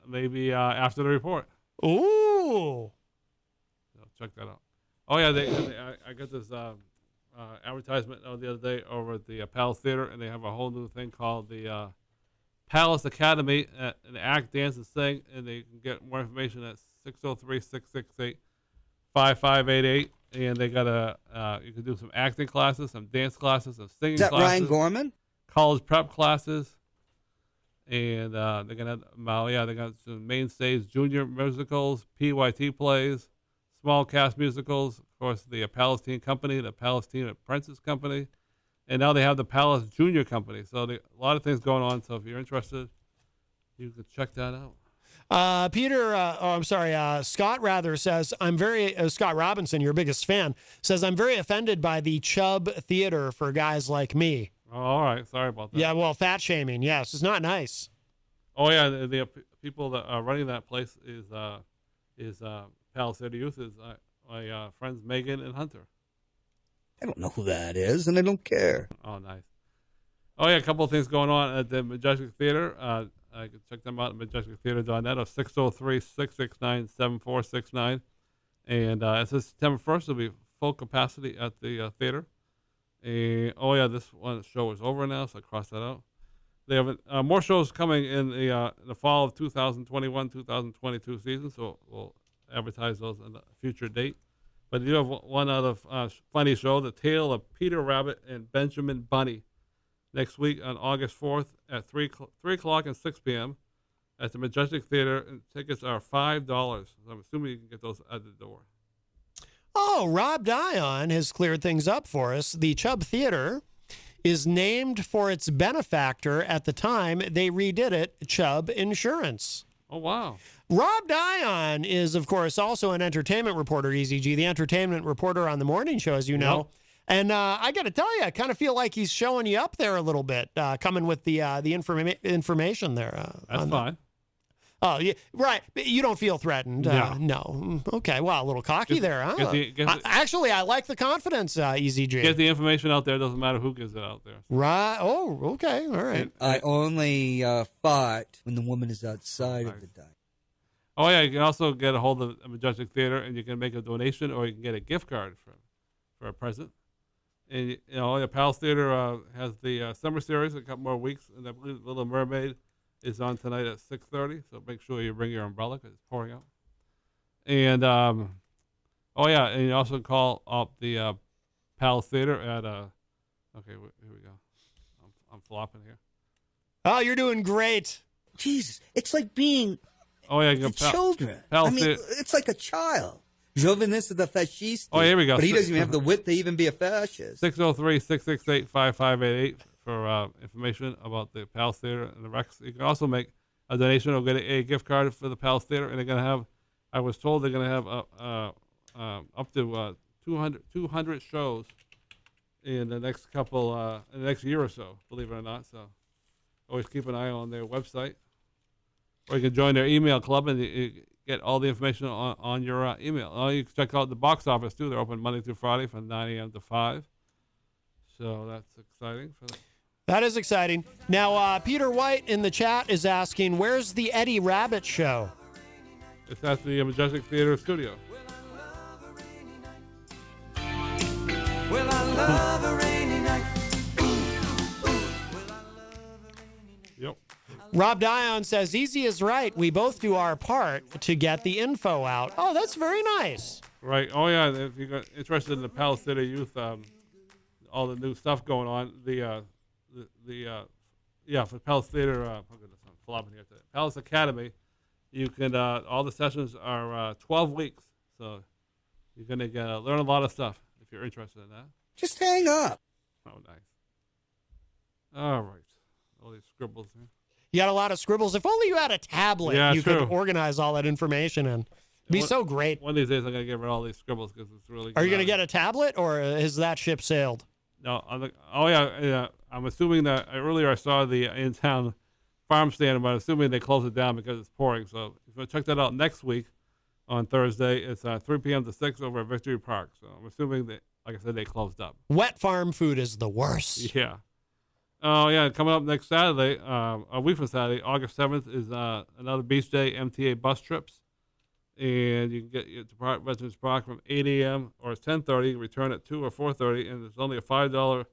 Maybe after the report. Ooh. So check that out. Oh, yeah, I got this advertisement the other day over at the Palace Theater, and they have a whole new thing called the Palace Academy, an act, dance, and sing, and they can get more information at 603-668-5588. And they got you can do some acting classes, some dance classes, some singing classes. Is that Ryan Gorman? College prep classes. And they're gonna they got some main stage junior musicals, PYT plays, small cast musicals, of course the Palestine Company, the Palestine Apprentice Company, and now they have the Palace Junior Company. So a lot of things going on. So if you're interested, you can check that out. Scott rather says, Scott Robinson, your biggest fan, says, I'm very offended by the Chubb Theater for guys like me. Oh, all right. Sorry about that. Yeah, well, fat shaming, yes. It's not nice. Oh, yeah. The people that are running that place is Palace City Youth, is my friends Megan and Hunter. I don't know who that is, and I don't care. Oh, nice. Oh, yeah, a couple of things going on at the Majestic Theater. I can check them out at majestictheater.net or 603-669-7469. And it says September 1st will be full capacity at the theater. And, this one show is over now, so I crossed that out. They have more shows coming in the fall of 2021-2022 season, so we'll advertise those on a future date. But you have one other funny show, The Tale of Peter Rabbit and Benjamin Bunny, next week on August 4th at 3 o'clock and 6 p.m. at the Majestic Theater, and tickets are $5. So I'm assuming you can get those at the door. Oh, Rob Dion has cleared things up for us. The Chubb Theater is named for its benefactor at the time they redid it, Chubb Insurance. Oh, wow. Rob Dion is, of course, also an entertainment reporter, Eazy-G, the entertainment reporter on the morning show, as you know. Yep. And I got to tell you, I kind of feel like he's showing you up there a little bit, coming with the information there. That's fine. Oh, yeah, right. You don't feel threatened. No. Okay. Well, a little cocky there, huh? Actually, I like the confidence, Eazy-G. Get the information out there. Doesn't matter who gives it out there. Right. Oh, okay. All right. I only fart when the woman is outside of the diner. Oh, yeah. You can also get a hold of the Majestic Theater, and you can make a donation, or you can get a gift card for a present. And, the Palace Theater has the summer series, a couple more weeks, and I believe Little Mermaid is on tonight at 6:30, so make sure you bring your umbrella because it's pouring out. And, and you also call up the Palace Theater at, okay, here we go. I'm flopping here. Oh, you're doing great. Jesus, it's like being children. Palace it's like a child. Jovinist the fascist. Oh, here we go. But he doesn't even have the wit to even be a fascist. 603-668-5588 for information about the Palace Theater and the Rex. You can also make a donation or get a gift card for the Palace Theater, and they're going to have, I was told they're going to have up to 200 shows in the next in the next year or so, believe it or not. So always keep an eye on their website. Or you can join their email club and you get all the information on your email. Or you can check out the box office, too. They're open Monday through Friday from 9 a.m. to 5. So that's exciting. That is exciting. Now, Peter White in the chat is asking, where's the Eddie Rabbit show? It's at the Majestic Theater Studio. Well, I love a rainy night. Yep. Rob Dion says, Easy is right. We both do our part to get the info out. Oh, that's very nice. Right. Oh, yeah. If you're interested in the Palace Theater Youth, all the new stuff going on, for Palace Theater, oh goodness, I'm flopping here today. Palace Academy, you can, all the sessions are 12 weeks. So you're going to learn a lot of stuff if you're interested in that. Just hang up. Oh, nice. All right. All these scribbles here. You got a lot of scribbles. If only you had a tablet you could organize all that information in. It'd be so great. One of these days, I'm going to get rid of all these scribbles because it's really good. Are you going to get a tablet, or has that ship sailed? No. I'm assuming that earlier I saw the in-town farm stand, but I'm assuming they closed it down because it's pouring. So if you check that out next week on Thursday, it's 3 p.m. to 6 over at Victory Park. So I'm assuming that, like I said, they closed up. Wet farm food is the worst. Yeah. Oh, yeah. Coming up next Saturday, a week from Saturday, August 7th, is another Beach Day MTA bus trips. And you can get to Veterans Park from 8 a.m. or 10:30, return at 2 or 4:30, and there's only a $5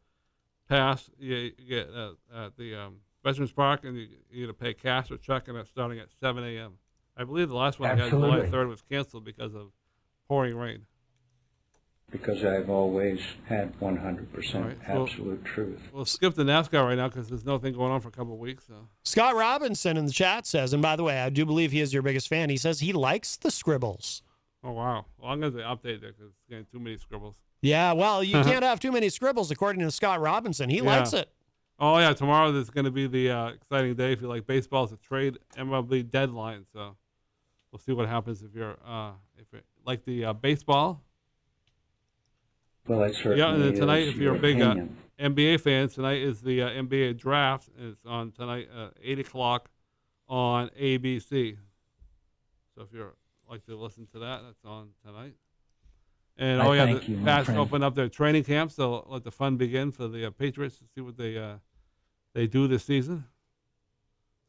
pass you get at the Veterans Park, and you either pay cash or check, and it's starting at 7 a.m. I believe the last one, July 3rd, was canceled because of pouring rain. Because I've always had 100% absolute truth. We'll skip the NASCAR right now because there's nothing going on for a couple of weeks. So. Scott Robinson in the chat says, and by the way, I do believe he is your biggest fan. He says he likes the scribbles. Oh, wow. Well, I'm going to update there because it's getting too many scribbles. Yeah, well, you can't have too many scribbles, according to Scott Robinson. He likes it. Oh, yeah. Tomorrow there's going to be the exciting day. If you like baseball, it's a trade MLB deadline. So we'll see what happens if you like the baseball. Well, that's certainly and then tonight, if you're a big NBA fan, tonight is the NBA draft. It's on tonight at 8 o'clock on ABC. So if you're like to listen to that, that's on tonight. And the Pats open up their training camp, so let the fun begin for the Patriots to see what they do this season.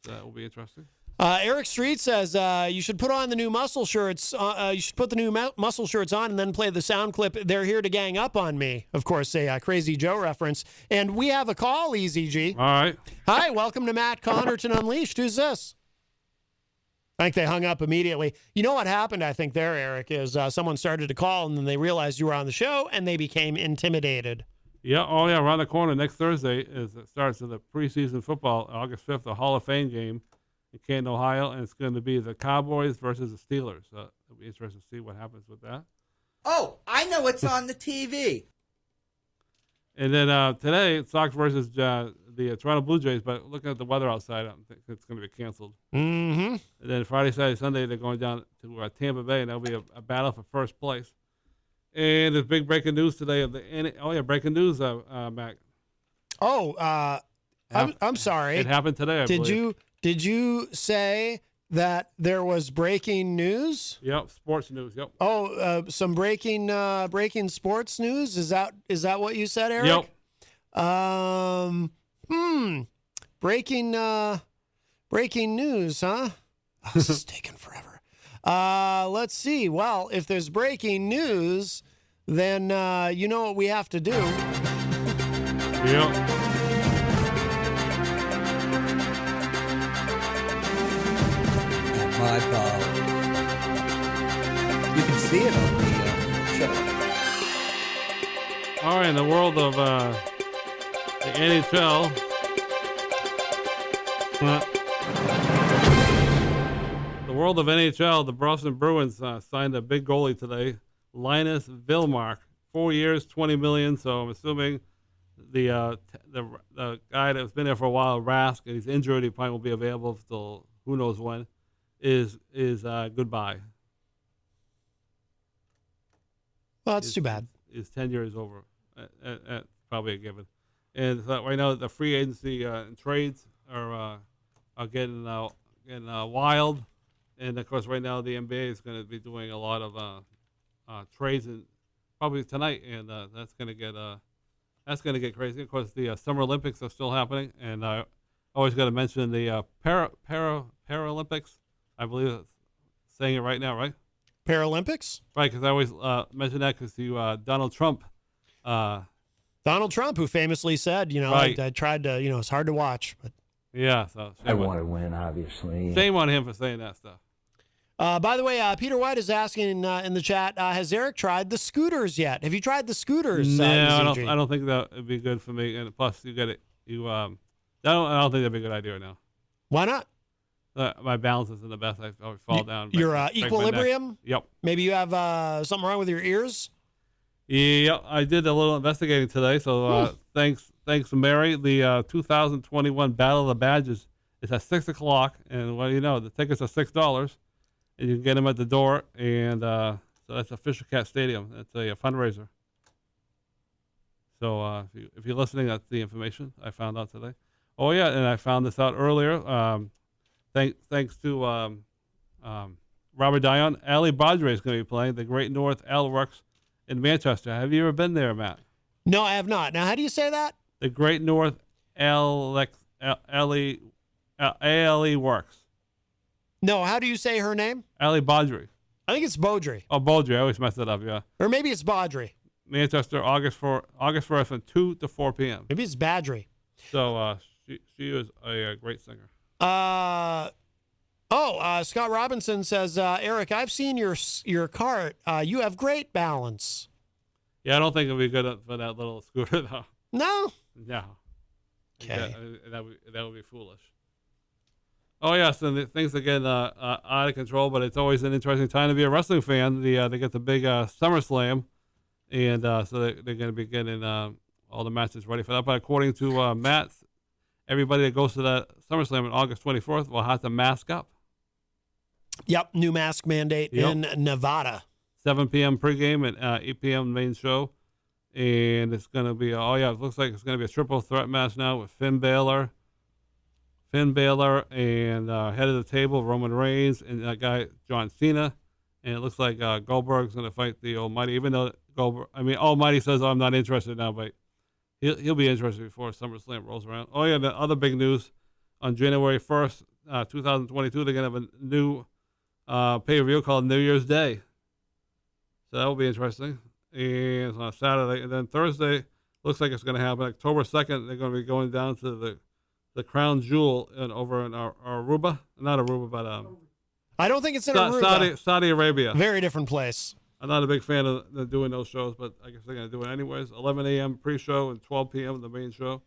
So that will be interesting. Eric Street says you should put on the new muscle shirts. You should put the new muscle shirts on and then play the sound clip. They're here to gang up on me. Of course, a Crazy Joe reference. And we have a call, Eazy-G. All right. Hi, welcome to Matt Connarton Unleashed. Who's this? I think they hung up immediately. You know what happened, I think, there, Eric, is someone started to call and then they realized you were on the show and they became intimidated. Yeah. Oh, yeah. Around the corner next Thursday starts the preseason football, August 5th, the Hall of Fame game in Canton, Ohio, and it's going to be the Cowboys versus the Steelers. So it'll be interesting to see what happens with that. Oh, I know it's on the TV. And then today, Sox versus the Toronto Blue Jays, but looking at the weather outside, I think it's going to be canceled. Mm-hmm. And then Friday, Saturday, Sunday, they're going down to Tampa Bay, and there'll be a battle for first place. And there's big breaking news today breaking news, Mac. Oh, I'm sorry. It happened today, I believe. Did you say that there was breaking news? Yep, sports news. Yep. Oh, some breaking sports news. Is that what you said, Eric? Yep. Breaking news, huh? Oh, this is taking forever. Let's see. Well, if there's breaking news, then you know what we have to do. Yep. My ball. You can see it on the show. All right, in the world of the NHL, the Boston Bruins signed a big goalie today, Linus Vilmark, 4 years, $20 million. So I'm assuming the guy that's been there for a while, Rask, and he's injured. He probably won't be available till who knows when. Is goodbye. Well, that's too bad. His tenure is over. Probably a given. And so right now, the free agency and trades are getting wild. And of course, right now the NBA is going to be doing a lot of trades, and probably tonight, and that's going to get crazy. Of course, the Summer Olympics are still happening, and I always got to mention the Paralympics. I believe it's saying it right now, right? Paralympics? Right, because I always mention that because Donald Trump. Donald Trump, who famously said, Right. I tried to, it's hard to watch. But Yeah, so I want to win, obviously. shame on him for saying that stuff. By the way, Peter White is asking in the chat, has Eric tried the scooters yet? Have you tried the scooters? No, Eazy-G? I don't think that would be good for me. And plus, you get it. I don't think that'd be a good idea right now. Why not? My balance isn't the best. I always fall down. Your break my neck. equilibrium? Yep. Maybe you have something wrong with your ears? Yeah, I did a little investigating today. So thanks to Mary. The 2021 Battle of the Badges is at 6 o'clock, and what do you know? The tickets are $6, and you can get them at the door. And so that's at Fisher Cat Stadium. That's a fundraiser. So if you're listening, that's the information I found out today. Oh yeah, and I found this out earlier. Thanks to Robert Dion, Ali Badre is going to be playing the Great North Aleworks in Manchester. Have you ever been there, Matt? No, I have not. Now, how do you say that? The Great North ALE Works. No, how do you say her name? Ali Badri. I think it's Beaudry. Oh, Beaudry. I always mess it up, yeah. Or maybe it's Baudry. Manchester, August 1st from 2 to 4 p.m. Maybe it's Badry. So she is a great singer. Scott Robinson says, Eric, I've seen your cart. You have great balance. Yeah, I don't think it'll be good for that little scooter, though. No? No. Okay. That would be foolish. Oh, yes, and things are getting out of control, but it's always an interesting time to be a wrestling fan. They get the big SummerSlam, and so they're going to be getting all the matches ready for that. But according to Matt, everybody that goes to that SummerSlam on August 24th will have to mask up. Yep, new mask mandate in Nevada. 7 p.m. pregame and 8 p.m. main show. And it's going to be, it looks like it's going to be a triple threat match now with Finn Balor, and head of the table, Roman Reigns, and that guy, John Cena. And it looks like Goldberg's going to fight the Almighty, even though Almighty says, I'm not interested now, but he'll be interested before SummerSlam rolls around. Oh, yeah, the other big news, on January 1st, 2022, they're going to have a new pay-per-view called New Year's Day. So that will be interesting. And it's on Saturday. And then Thursday, looks like it's going to happen. October 2nd, they're going to be going down to the Crown Jewel over in Aruba. Not Aruba, but I don't think it's in Aruba. Saudi Arabia. Very different place. I'm not a big fan of doing those shows, but I guess they're going to do it anyways. 11 a.m. pre-show and 12 p.m. the main show.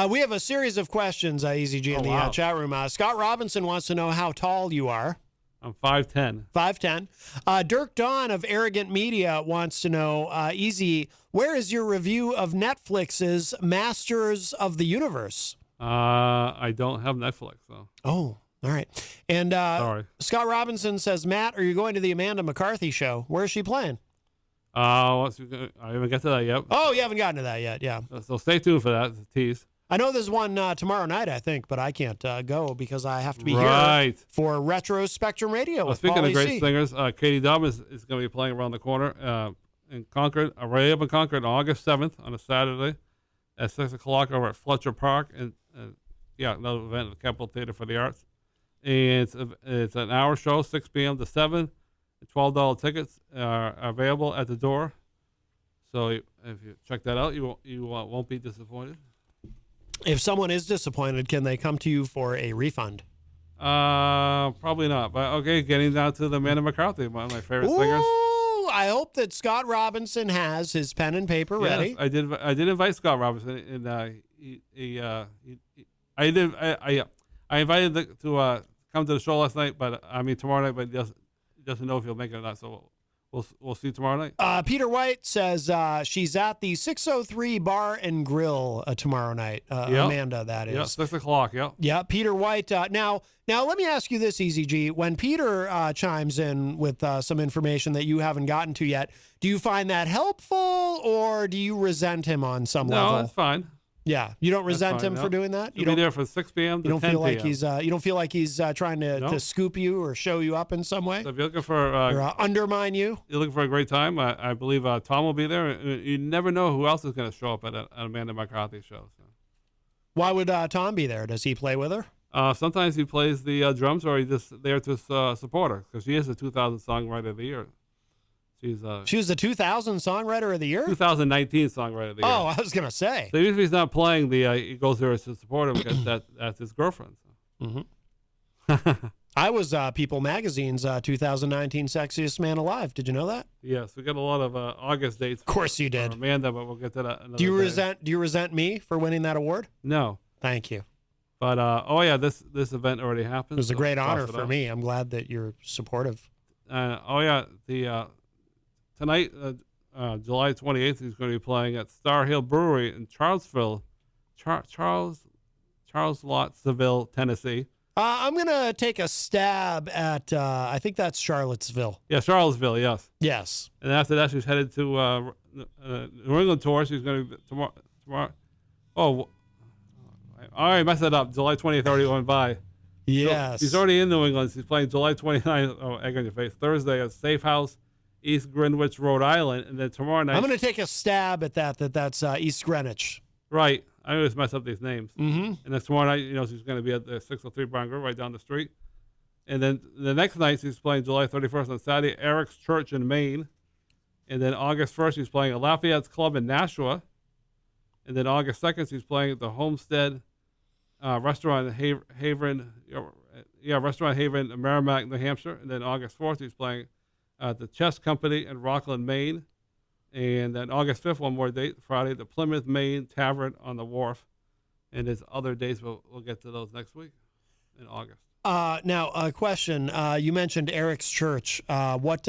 We have a series of questions, Eazy-G, in the chat room. Scott Robinson wants to know how tall you are. I'm 5'10". 5'10". Dirk Don of Arrogant Media wants to know, Easy, where is your review of Netflix's Masters of the Universe? I don't have Netflix, though. Oh, all right. And Sorry. Scott Robinson says, Matt, are you going to the Amanda McCarthy show? Where is she playing? I haven't got to that yet. Oh, you haven't gotten to that yet, yeah. So stay tuned for that. It's a tease. I know there's one tomorrow night, I think, but I can't go because I have to be here for Retro Spectrum Radio with speaking Pauly of great C. singers, Katie Dubb is going to be playing around the corner in Concord, Array up in Concord on August 7th on a Saturday at 6 o'clock over at Fletcher Park. And another event at the Capitol Theater for the Arts. And it's an hour show, 6 p.m. to 7. $12 tickets are available at the door. So if you check that out, you won't be disappointed. If someone is disappointed, can they come to you for a refund? Probably not. But okay, getting down to the Amanda McCarthy, one of my favorite singers. I hope that Scott Robinson has his pen and paper ready. Yes, I did invite Scott Robinson, and I invited him to come to the show last night, but tomorrow night, but he doesn't know if he'll make it or not. So we'll see tomorrow night. Peter White says she's at the 603 Bar and Grill tomorrow night. Amanda, that is. Yeah, 6 o'clock. Yeah. Yeah, Peter White. Now, let me ask you this, Eazy-G. When Peter chimes in with some information that you haven't gotten to yet, do you find that helpful, or do you resent him on some level? No, it's fine. Yeah, you don't resent him for doing that. You'll be there from 6 p.m. to 10 p.m. You don't feel like he's trying to scoop you or show you up in some way, So if you're looking for or undermine you. You're looking for a great time. I believe Tom will be there. You never know who else is going to show up at an Amanda McCarthy show. So. Why would Tom be there? Does he play with her? Sometimes he plays the drums, or he's just there to support her, because she is the 2000 Songwriter of the Year. She was the 2000 Songwriter of the Year? 2019 Songwriter of the Year. Oh, I was going to say. So even if he's not playing, he goes there to support him because that's his girlfriend. So. Mm-hmm. I was People Magazine's 2019 Sexiest Man Alive. Did you know that? Yes, we got a lot of August dates. Of course you did. Amanda, but we'll get to that another Do you day. resent me for winning that award? No. Thank you. But this event already happened. It was a great honor for me. I'm glad that you're supportive. Tonight, July 28th, he's going to be playing at Star Hill Brewery in Charlottesville, Seville, Tennessee. I'm going to take a stab at, I think that's Charlottesville. Yeah, Charlottesville, yes. Yes. And after that, she's headed to New England tour. She's going to be tomorrow. Oh, all right, messed it up. July 20th already went by. Yes. So she's already in New England. She's playing July 29th. Oh, egg on your face. Thursday at Safe House, East Greenwich, Rhode Island, and then tomorrow night. I'm going to take a stab at that's East Greenwich. Right. I always mess up these names. Mm-hmm. And then tomorrow night, she's going to be at the 603 Brown Grove right down the street. And then the next night, she's playing July 31st on Saturday, Eric's Church in Maine. And then August 1st, she's playing at Lafayette's Club in Nashua. And then August 2nd, she's playing at the Homestead Restaurant Haven, Restaurant Haven, Merrimack, New Hampshire. And then August 4th, she's playing at the Chess Company in Rockland, Maine. And then August 5th, one more date, Friday, the Plymouth, Maine Tavern on the Wharf. And there's other dates, but we'll get to those next week in August. Now, a question. You mentioned Eric's Church. What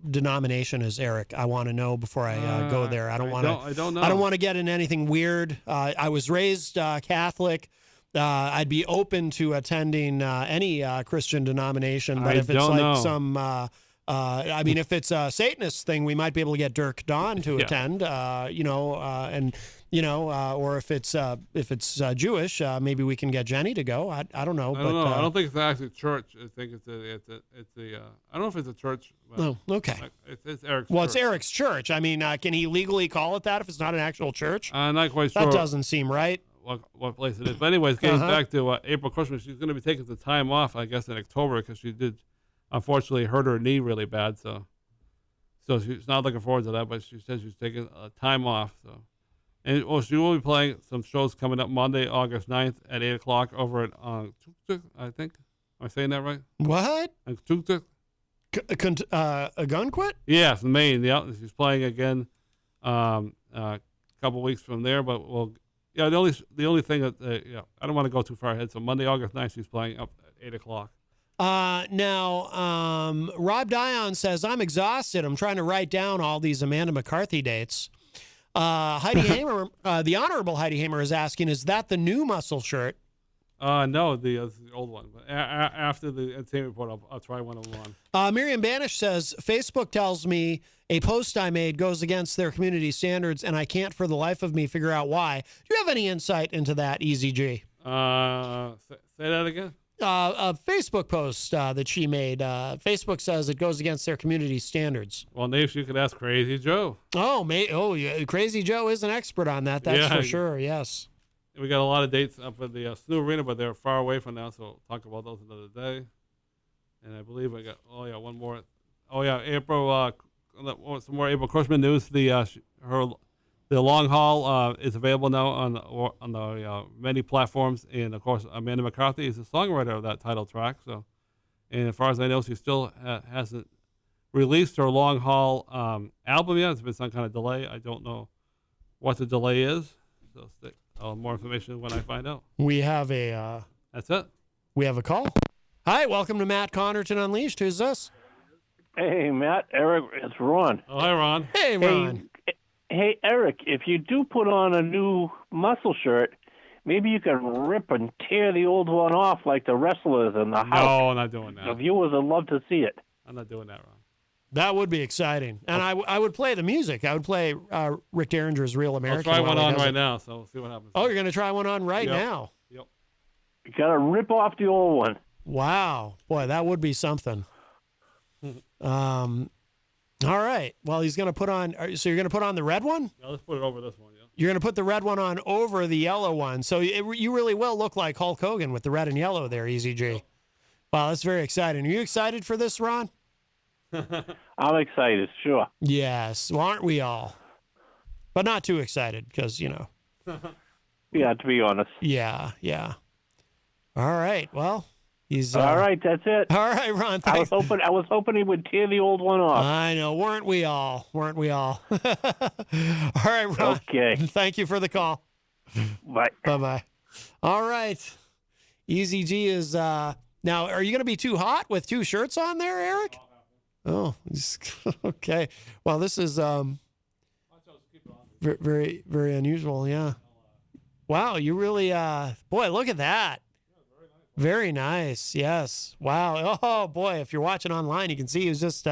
denomination is Eric? I want to know before I go there. I don't want to get in anything weird. I was raised Catholic. I'd be open to attending any Christian denomination, but if it's like some, if it's a Satanist thing, we might be able to get Dirk Don to attend. Or if it's Jewish, maybe we can get Jenny to go. I don't know. I don't think it's actually church. I think it's a I don't know if it's a church. Oh, okay. It's Eric's. Well, church. It's Eric's Church. I mean, can he legally call it that if it's not an actual church? I'm not quite sure. That doesn't seem right. What place it is? But anyways, getting back to April Christmas, she's going to be taking some time off, I guess, in October because she did, unfortunately, hurt her knee really bad. So she's not looking forward to that. But she says she's taking time off. So. And she will be playing some shows coming up Monday, August 9th at 8 o'clock over at Tuktuk, I think. Am I saying that right? What? Tuktuk? A gun quit? Yes, in Maine. Yeah, she's playing again a couple weeks from there. But the only thing that I don't want to go too far ahead. So Monday, August 9th, she's playing up at 8 o'clock. Now, Rob Dion says, I'm exhausted. I'm trying to write down all these Amanda McCarthy dates. Heidi Hamer, the Honorable Heidi Hamer is asking, is that the new muscle shirt? No, the old one. But after the entertainment report, I'll try one on. Miriam Banish says, Facebook tells me a post I made goes against their community standards, and I can't for the life of me figure out why. Do you have any insight into that, Eazy-G? Say that again? A Facebook post that she made. Facebook says it goes against their community standards. Well, maybe you could ask Crazy Joe. Yeah, Crazy Joe is an expert on that. That's for sure. Yes. We got a lot of dates up at the SNU Arena, but they're far away from now, so we'll talk about those another day. And I believe I got one more. April. Some more April Cushman news. The long haul is available now on the many platforms, and of course Amanda McCarthy is the songwriter of that title track. So, and as far as I know, she still hasn't released her long haul album yet. There's been some kind of delay. I don't know what the delay is. So, more information when I find out. We have a. That's it. We have a call. Hi, welcome to Matt Connarton Unleashed. Who's this? Hey, Matt, Eric, it's Ron. Oh, hi, Ron. Hey, Ron. Hey, Eric, if you do put on a new muscle shirt, maybe you can rip and tear the old one off like the wrestlers in the house. No, I'm not doing that. The viewers would love to see it. I'm not doing that, Ron. That would be exciting. And I would play the music. I would play Rick Derringer's Real American. I'll try while one he on does right it. now, so we'll see what happens. Oh, you're going to try one on right Yep. now? Yep. You got to rip off the old one. Wow. Boy, that would be something. All right. Well, he's going to put on, so you're going to put on the red one? Yeah, let's put it over this one, yeah. You're going to put the red one on over the yellow one. So you really will look like Hulk Hogan with the red and yellow there, Eazy-G. Wow, that's very exciting. Are you excited for this, Ron? I'm excited, sure. Yes. Well, aren't we all? But not too excited because, you know. Yeah, to be honest. Yeah. All right. Well, he's... All right, that's it. All right, Ron. Thanks. I was hoping he would tear the old one off. I know. Weren't we all? All right, Ron. Okay. Thank you for the call. Bye. Bye-bye. All right. Eazy-G is... Now, are you going to be too hot with two shirts on there, Eric? Oh, okay. Well, this is very, very unusual. Yeah. Wow, you really, boy, look at that. Very nice. Yes. Wow. Oh boy, if you're watching online, you can see he was just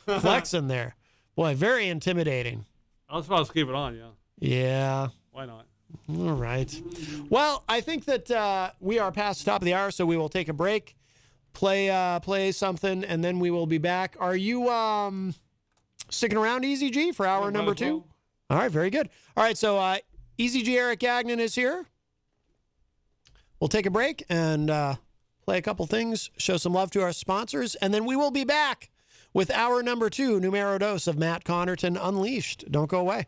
flexing there. Boy, very intimidating. I was supposed to keep it on, yeah. Yeah. Why not? All right. Well, I think that we are past the top of the hour, so we will take a break. Play something, and then we will be back. Are you sticking around, Eazy-G, for hour number 2? All right, very good. All right, so Eazy-G Eric Gagnon is here. We'll take a break and play a couple things, show some love to our sponsors, and then we will be back with hour number 2, numero dos of Matt Connarton Unleashed. Don't go away.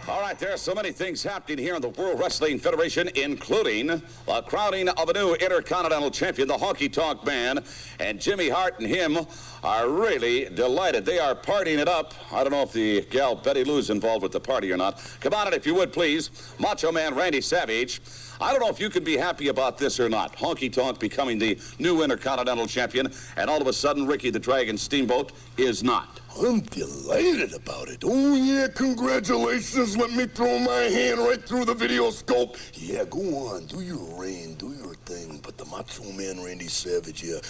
All right, there are so many things happening here in the World Wrestling Federation, including the crowning of a new Intercontinental Champion, the Honky Tonk Man, and Jimmy Hart and him are really delighted. They are partying it up. I don't know if the gal Betty Lou's involved with the party or not. Come on in, if you would, please. Macho Man Randy Savage. I don't know if you can be happy about this or not. Honky Tonk becoming the new Intercontinental Champion, and all of a sudden Ricky the Dragon Steamboat is not. I'm delighted about it. Oh, yeah, congratulations. Let me throw my hand right through the video scope. Yeah, go on. Do your reign. Do your thing. But the Macho Man Randy Savage, yeah,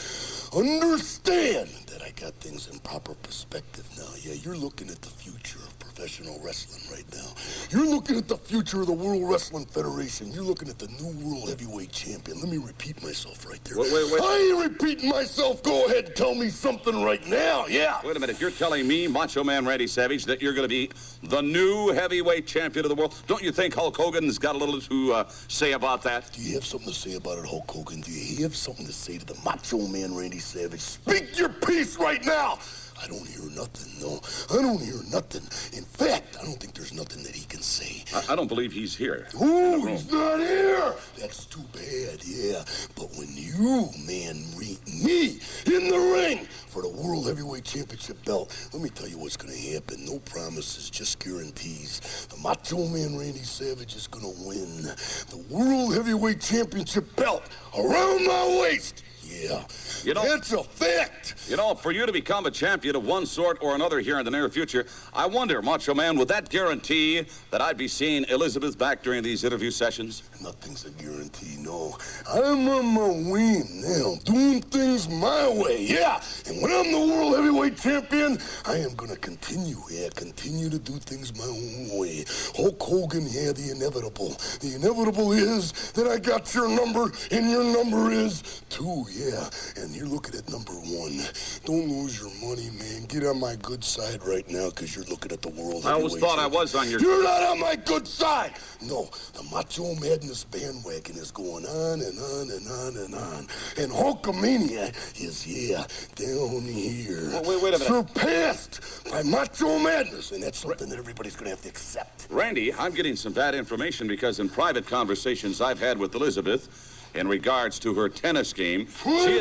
understand that I got things in proper perspective now. Yeah, you're looking at the future of professional wrestling right now. You're looking at the future of the World Wrestling Federation. You're looking at the new World Heavyweight Champion. Let me repeat myself right there. Wait. I ain't repeating myself. Go ahead and tell me something right now. Yeah. Wait a minute. You're telling me, Macho Man Randy Savage, that you're going to be the new heavyweight champion of the world? Don't you think Hulk Hogan's got a little to say about that? Do you have something to say about it, Hulk Hogan? Do you have something to say to the Macho Man Randy Savage? Speak your piece right now! I don't hear nothing, no. I don't hear nothing. In fact, I don't think there's nothing that he can say. I don't believe he's here. Oh, he's not here! That's too bad, yeah. But when you, man, meet me in the ring for the World Heavyweight Championship belt, let me tell you what's going to happen. No promises, just guarantees. The Macho Man Randy Savage is going to win the World Heavyweight Championship belt around my waist. Yeah, you know, it's a fact. You know, for you to become a champion of one sort or another here in the near future, I wonder, Macho Man, would that guarantee that I'd be seeing Elizabeth back during these interview sessions? Nothing's a guarantee, no. I'm on my way now, doing things my way, yeah. And when I'm the World Heavyweight Champion, I am going to continue to do things my own way. Hulk Hogan, yeah, the inevitable. The inevitable is that I got your number, and your number is 2, yeah. And you're looking at number 1. Don't lose your money, man. Get on my good side right now, because you're looking at the World Heavyweight I always thought Champion. I was on your... You're not on my good side! No, the Macho Madness bandwagon is going on and on and on and on. And Hulkamania is, yeah, down here. Well, wait a minute. Surpassed by Macho Madness, and that's something that everybody's going to have to accept. Randy, I'm getting some bad information because in private conversations I've had with Elizabeth in regards to her tennis game, she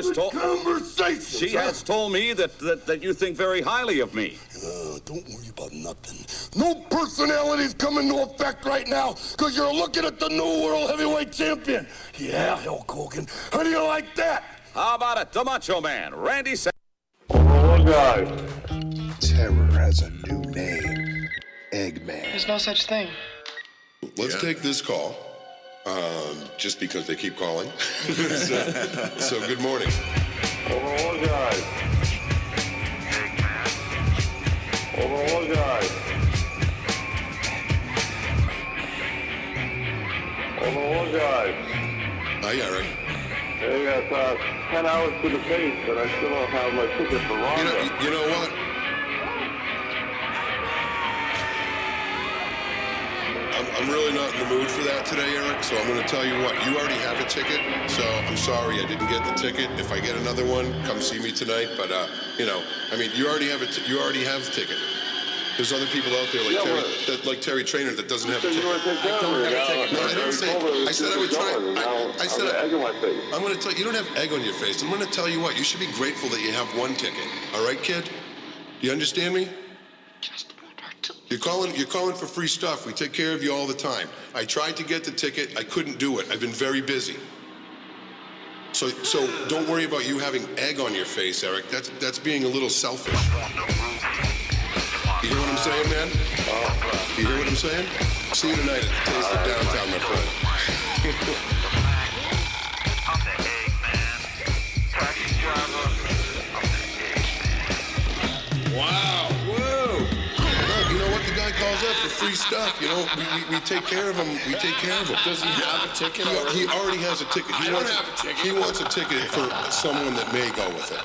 has told me that you think very highly of me. Don't worry about nothing. No personalities come into effect right now because you're looking at the new World Heavyweight Champion. Yeah, Hulk Hogan. How do you like that? How about it? The Macho Man, Randy Savage. Oh, my God. Terror has a new name. Eggman. There's no such thing. Let's take this call, just because they keep calling. so good morning. Oh, God. Oh, God. Oh, God. Hi, Eric. Hey, got 10 hours to the face, but I still don't have my ticket for Ronda. You know what? I'm really not in the mood for that today, Eric, so I'm going to tell you what. You already have a ticket, so I'm sorry I didn't get the ticket. If I get another one, come see me tonight. But, you already have a ticket. There's other people out there like Terry Trainer that doesn't have a ticket. I don't have a ticket. No, I didn't say. I said I would try. I said egg on my face. I'm going to tell you. You don't have egg on your face. I'm going to tell you what. You should be grateful that you have one ticket. All right, kid? Do you understand me? You're calling for free stuff. We take care of you all the time. I tried to get the ticket. I couldn't do it. I've been very busy. So don't worry about you having egg on your face, Eric. That's being a little selfish. You hear what I'm saying, man? You hear what I'm saying? See you tonight at the Taste of Downtown, my friend. I'm the Eggman. Taxi driver. I'm the Eggman. Wow. Whoa. Look, you know what? The guy calls up for free stuff. You know, we take care of him. We take care of him. Does he have a ticket? He already has a ticket. I don't have a ticket. He wants a ticket for someone that may go with it.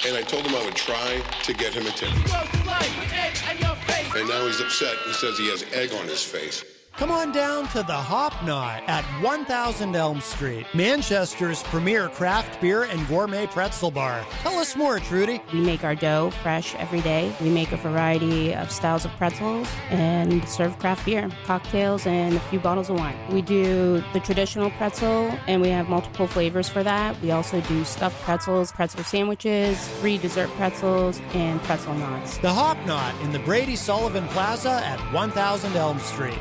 And I told him I would try to get him a ticket. And now he's upset. He says he has egg on his face. Come on down to the Hop Knot at 1000 Elm Street, Manchester's premier craft beer and gourmet pretzel bar. Tell us more, Trudy. We make our dough fresh every day. We make a variety of styles of pretzels and serve craft beer, cocktails, and a few bottles of wine. We do the traditional pretzel, and we have multiple flavors for that. We also do stuffed pretzels, pretzel sandwiches, free dessert pretzels, and pretzel knots. The Hop Knot in the Brady Sullivan Plaza at 1000 Elm Street.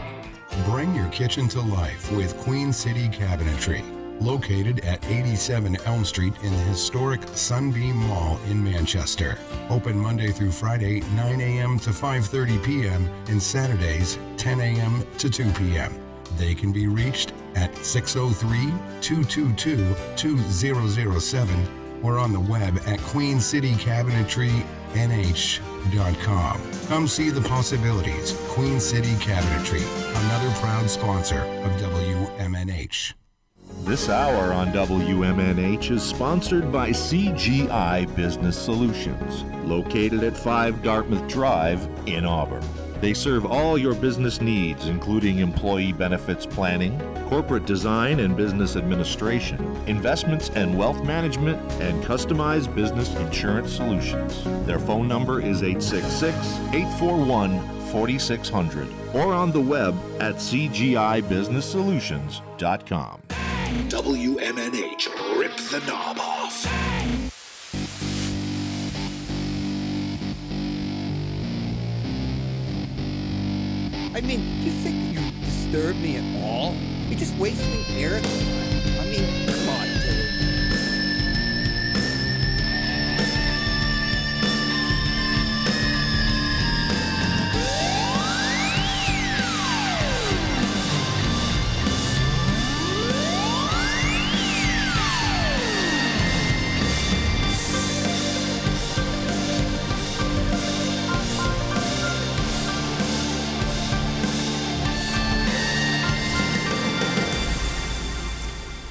Bring your kitchen to life with Queen City Cabinetry, located at 87 Elm Street in the historic Sunbeam Mall in Manchester. Open Monday through Friday, 9 a.m. to 5:30 p.m. and Saturdays, 10 a.m. to 2 p.m. They can be reached at 603-222-2007 or on the web at queencitycabinetrynh.com. Come see the possibilities. Queen City Cabinetry, another proud sponsor of WMNH. This hour on WMNH is sponsored by CGI Business Solutions, located at 5 Dartmouth Drive in Auburn. They serve all your business needs, including employee benefits planning, corporate design and business administration, investments and wealth management, and customized business insurance solutions. Their phone number is 866-841-4600 or on the web at cgibusinesssolutions.com. WMNH, rip the knob off. I mean, do you think you disturb me at all? You're just wasting Eric's time. I mean, come on, dude.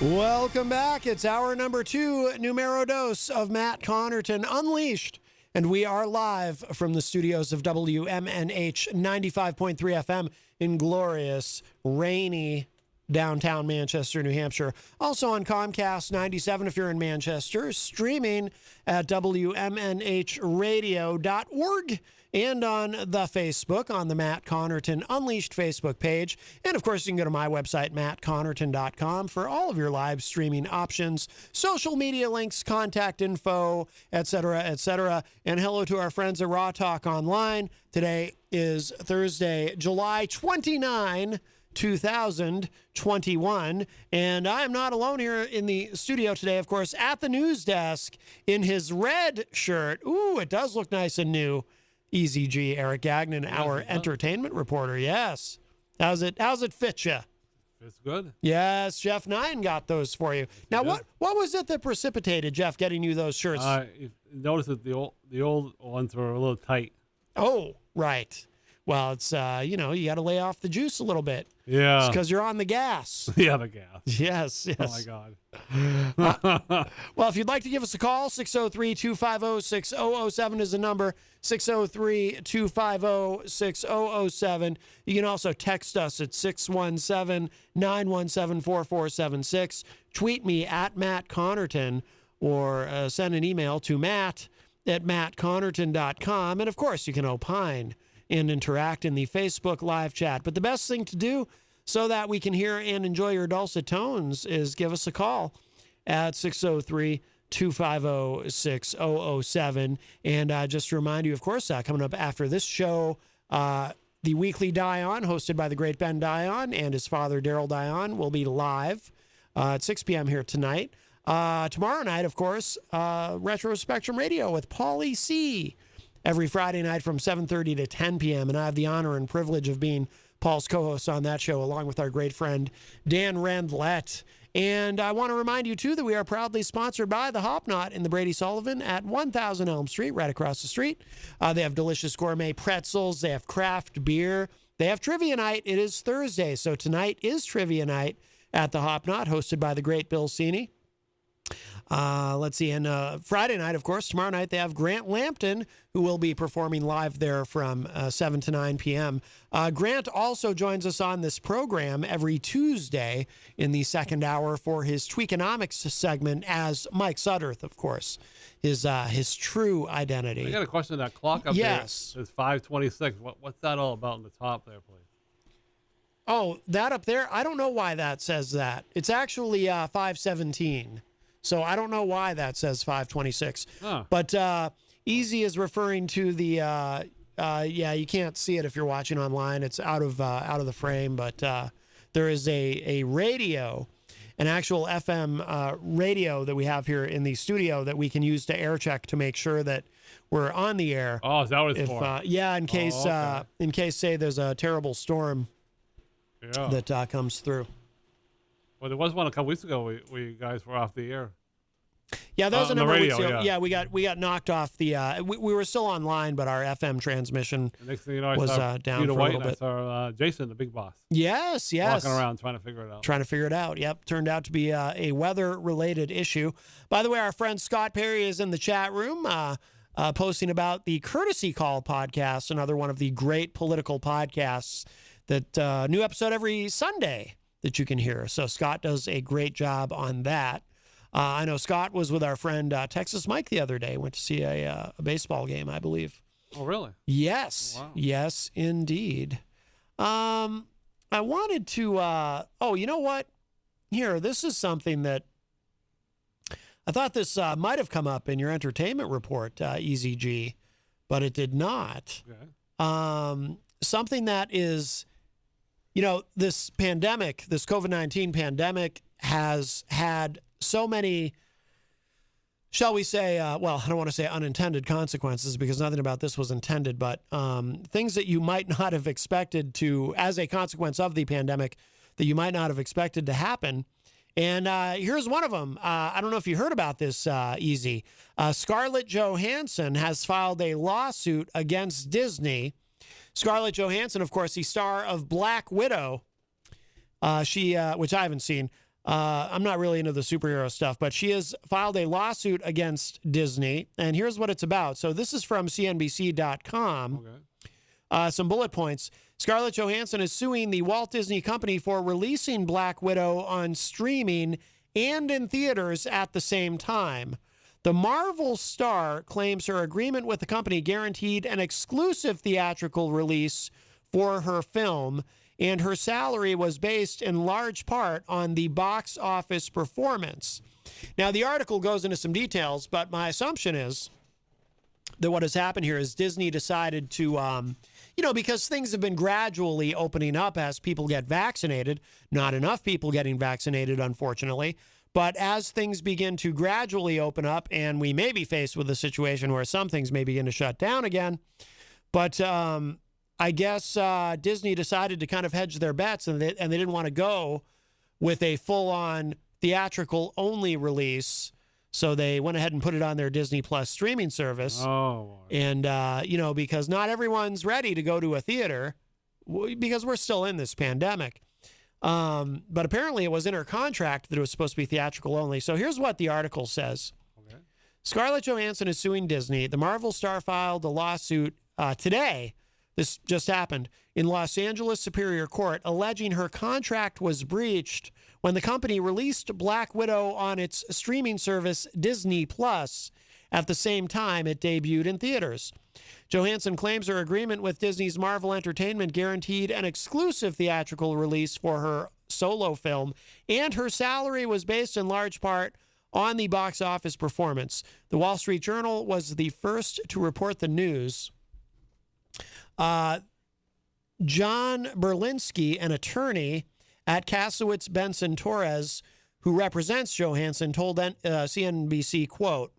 Welcome back. It's hour number 2, numero dos of Matt Connarton Unleashed. And we are live from the studios of WMNH 95.3 FM in glorious, rainy downtown Manchester, New Hampshire. Also on Comcast 97 if you're in Manchester. Streaming at WMNHradio.org. And on the Facebook, on the Matt Connarton Unleashed Facebook page. And, of course, you can go to my website, mattconnerton.com, for all of your live streaming options, social media links, contact info, etc., etc. And hello to our friends at Raw Talk Online. Today is Thursday, July 29, 2021. And I am not alone here in the studio today, of course, at the news desk in his red shirt. Ooh, it does look nice and new. Eazy-G, Eric Gagnon, our entertainment reporter. Yes. How's it fit you? It's good. Yes, Jeff Nine got those for you. Now, what was it that precipitated Jeff getting you those shirts? You notice that the old ones were a little tight. Oh, right. Well, it's, you got to lay off the juice a little bit. Yeah. It's because you're on the gas. Yeah, the gas. Yes. Oh, my God. Well, if you'd like to give us a call, 603-250-6007 is the number, 603-250-6007. You can also text us at 617-917-4476. Tweet me at Matt Connarton or send an email to matt@mattconnerton.com. And, of course, you can opine and interact in the Facebook live chat. But the best thing to do so that we can hear and enjoy your dulcet tones is give us a call at 603-250-6007. And just to remind you, of course, coming up after this show, the weekly Die-On, hosted by the great Ben Die-On and his father, Daryl Die-On, will be live at 6 p.m. here tonight. Tomorrow night, of course, Retro Spectrum Radio with Pauly C. every Friday night from 7:30 to 10 p.m. And I have the honor and privilege of being Paul's co-host on that show, along with our great friend, Dan Randlett. And I want to remind you, too, that we are proudly sponsored by the Hop Knot in the Brady Sullivan at 1000 Elm Street, right across the street. They have delicious gourmet pretzels. They have craft beer. They have trivia night. It is Thursday, so tonight is trivia night at the Hop Knot, hosted by the great Bill Cini. Let's see. And Friday night, of course, tomorrow night, they have Grant Lampton, who will be performing live there from 7 to 9 p.m. Grant also joins us on this program every Tuesday in the second hour for his Tweakonomics segment as Mike Sudderth, of course, his true identity. I got a question. That clock up there is 5:26. What's that all about in the top there, please? Oh, that up there? I don't know why that says that. It's actually 5:17. So I don't know why that says 5:26. Huh. But Eazy is referring to the you can't see it if you're watching online. It's out of the frame, but there is a radio, an actual FM radio that we have here in the studio that we can use to air check to make sure that we're on the air. Oh, is that what it's for? Yeah, in case say there's a terrible storm that comes through. Well, there was one a couple weeks ago. We guys were off the air. Yeah, that was a number of weeks ago. Yeah, we got knocked off the. We were still online, but our FM transmission next thing you know, I was saw down Peter for White a little bit. I saw Jason, the big boss. Yes. Walking around trying to figure it out. Yep, turned out to be a weather-related issue. By the way, our friend Scott Perry is in the chat room. Posting about the Courtesy Call podcast, another one of the great political podcasts that new episode every Sunday that you can hear. So Scott does a great job on that. I know Scott was with our friend Texas Mike the other day. Went to see a baseball game, I believe. Oh, really? Yes. Oh, wow. Yes, indeed. I wanted to, you know what? Here, this is something that I thought this might have come up in your entertainment report, Eazy-G, but it did not. Okay. Something that is, this pandemic, this COVID-19 pandemic has had so many, shall we say, I don't want to say unintended consequences because nothing about this was intended, but things that you might not have expected to, as a consequence of the pandemic, that you might not have expected to happen. And here's one of them. I don't know if you heard about this, Eazy. Scarlett Johansson has filed a lawsuit against Disney. Scarlett Johansson, of course, the star of Black Widow, which I haven't seen. I'm not really into the superhero stuff, but she has filed a lawsuit against Disney. And here's what it's about. So this is from CNBC.com. Okay. Some bullet points. Scarlett Johansson is suing the Walt Disney Company for releasing Black Widow on streaming and in theaters at the same time. The Marvel star claims her agreement with the company guaranteed an exclusive theatrical release for her film, and her salary was based in large part on the box office performance. Now, the article goes into some details, but my assumption is that what has happened here is Disney decided to, because things have been gradually opening up as people get vaccinated, not enough people getting vaccinated, unfortunately. But as things begin to gradually open up, and we may be faced with a situation where some things may begin to shut down again, but I guess Disney decided to kind of hedge their bets, and they didn't want to go with a full-on theatrical-only release, so they went ahead and put it on their Disney Plus streaming service. Oh. And, because not everyone's ready to go to a theater because we're still in this pandemic. But apparently it was in her contract that it was supposed to be theatrical only. So here's what the article says. Okay. Scarlett Johansson is suing Disney. The Marvel star filed a lawsuit today. This just happened in Los Angeles Superior Court, alleging her contract was breached when the company released Black Widow on its streaming service Disney Plus at the same time it debuted in theaters. Johansson claims her agreement with Disney's Marvel Entertainment guaranteed an exclusive theatrical release for her solo film, and her salary was based in large part on the box office performance. The Wall Street Journal was the first to report the news. John Berlinski, an attorney at Kasowitz Benson Torres, who represents Johansson, told CNBC, quote,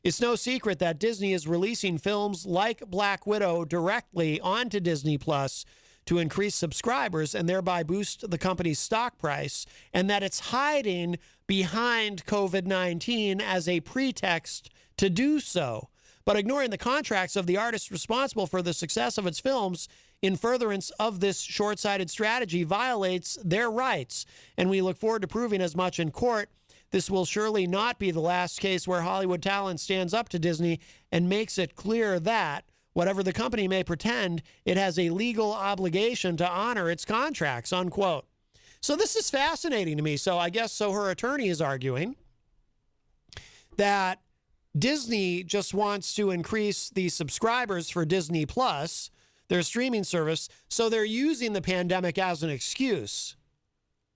"It's no secret that Disney is releasing films like Black Widow directly onto Disney Plus to increase subscribers and thereby boost the company's stock price, and that it's hiding behind COVID-19 as a pretext to do so. But ignoring the contracts of the artists responsible for the success of its films in furtherance of this short-sighted strategy violates their rights, and we look forward to proving as much in court. This will surely not be the last case where Hollywood talent stands up to Disney and makes it clear that, whatever the company may pretend, it has a legal obligation to honor its contracts," unquote. So this is fascinating to me. So I guess her attorney is arguing that Disney just wants to increase the subscribers for Disney Plus, their streaming service, so they're using the pandemic as an excuse.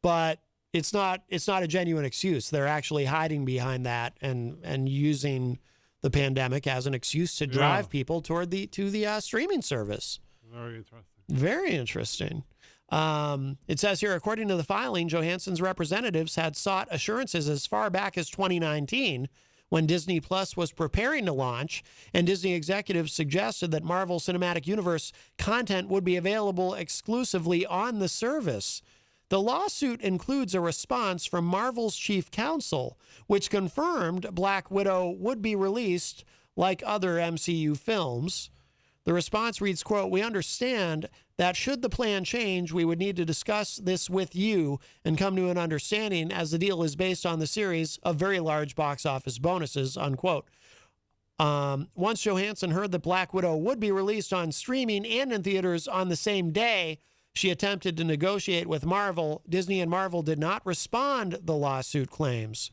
But it's not a genuine excuse. They're actually hiding behind that and using the pandemic as an excuse to drive people to the streaming service. Very interesting. Very interesting. It says here, according to the filing, Johansson's representatives had sought assurances as far back as 2019 when Disney Plus was preparing to launch, and Disney executives suggested that Marvel Cinematic Universe content would be available exclusively on the service. The lawsuit includes a response from Marvel's chief counsel, which confirmed Black Widow would be released like other MCU films. The response reads, quote, "We understand that should the plan change, we would need to discuss this with you and come to an understanding, as the deal is based on the series of very large box office bonuses," unquote. Once Johansson heard that Black Widow would be released on streaming and in theaters on the same day she attempted to negotiate with Marvel, Disney and Marvel did not respond, the lawsuit claims.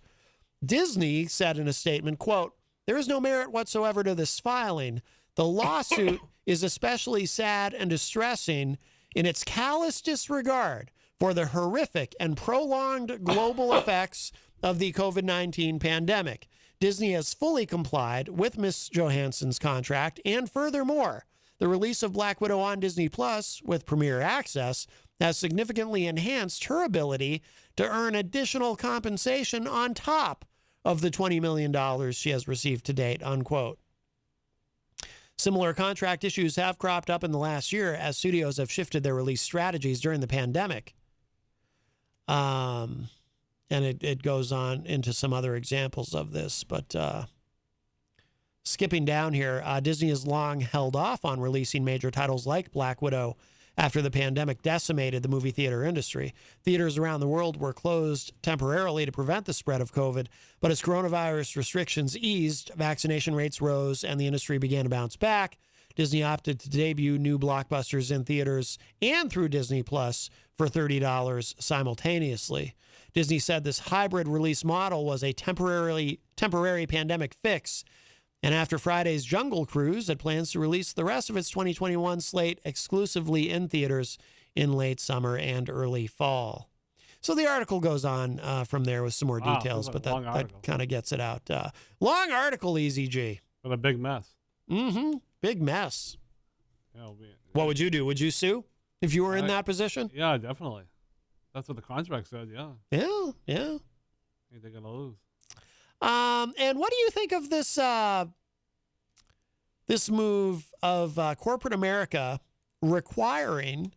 Disney said in a statement, quote, "There is no merit whatsoever to this filing. The lawsuit is especially sad and distressing in its callous disregard for the horrific and prolonged global effects of the COVID-19 pandemic. Disney has fully complied with Ms. Johansson's contract, and furthermore, the release of Black Widow on Disney Plus with Premier Access has significantly enhanced her ability to earn additional compensation on top of the $20 million she has received to date," unquote. Similar contract issues have cropped up in the last year as studios have shifted their release strategies during the pandemic. And it goes on into some other examples of this. But skipping down here, Disney has long held off on releasing major titles like Black Widow after the pandemic decimated the movie theater industry. Theaters around the world were closed temporarily to prevent the spread of COVID, but as coronavirus restrictions eased, vaccination rates rose, and the industry began to bounce back. Disney opted to debut new blockbusters in theaters and through Disney Plus for $30 simultaneously. Disney said this hybrid release model was a temporary pandemic fix. And after Friday's Jungle Cruise, it plans to release the rest of its 2021 slate exclusively in theaters in late summer and early fall. So the article goes on from there with some more details, but that kind of gets it out. Long article, Eazy-G. What a big mess. Big mess. Yeah, What would you do? Would you sue if you were in that position? Yeah, definitely. That's what the contract said. Yeah. Yeah. Ain't they gonna lose? And what do you think of this this move of corporate America requiring,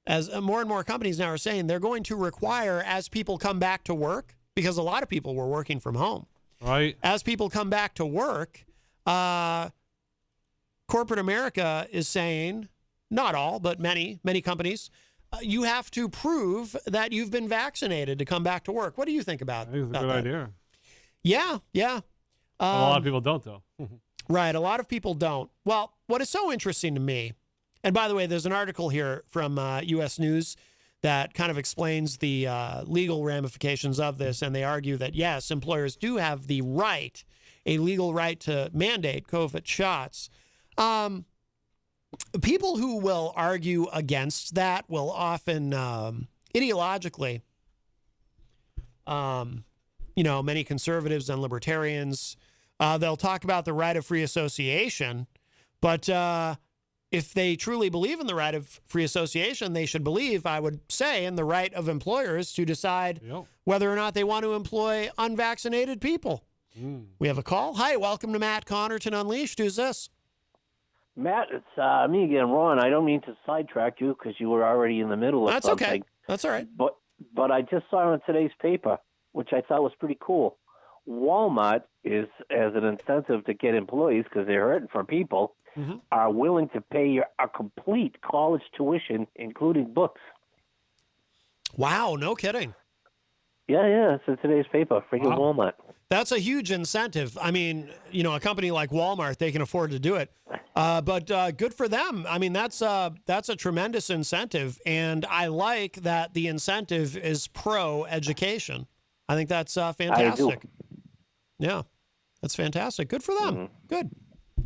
as more and more companies now are saying, they're going to require, as people come back to work, because a lot of people were working from home. Right. As people come back to work, corporate America is saying, not all, but many companies, you have to prove that you've been vaccinated to come back to work. What do you think about that? I think it's a good idea. Yeah. A lot of people don't, though. Right. A lot of people don't. Well, what is so interesting to me, and by the way, there's an article here from U.S. News that kind of explains the legal ramifications of this, and they argue that, yes, employers do have the right, a legal right to mandate COVID shots. People who will argue against that will often, ideologically, many conservatives and libertarians, they'll talk about the right of free association, but if they truly believe in the right of free association, they should believe, I would say, in the right of employers to decide whether or not they want to employ unvaccinated people. We have a call. Hi, welcome to Matt Connarton Unleashed. Who's this? Matt, it's me again, Ron. I don't mean to sidetrack you because you were already in the middle of something. That's okay. That's all right. But I just saw in today's paper, which I thought was pretty cool. Walmart is, as an incentive to get employees, because they're hurting for people, are willing to pay a complete college tuition, including books. Wow, no kidding. Yeah, it's in today's paper. Freaking Walmart. That's a huge incentive. I mean, a company like Walmart, they can afford to do it. But good for them. I mean, that's a tremendous incentive. And I like that the incentive is pro-education. I think that's fantastic. I do. Yeah, that's fantastic. Good for them. Good.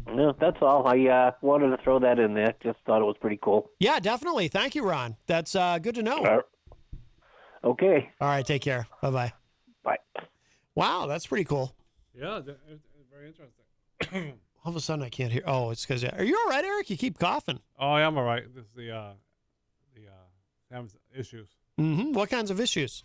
No, that's all. I wanted to throw that in there. Just thought it was pretty cool. Yeah, definitely. Thank you, Ron. That's good to know. Okay. All right, take care. Bye-bye. Bye. Wow, that's pretty cool. Yeah, it's very interesting. All of a sudden, I can't hear. Oh, it's because. Are you all right, Eric? You keep coughing. Oh, I am all right. This is the Sam's issues. What kinds of issues?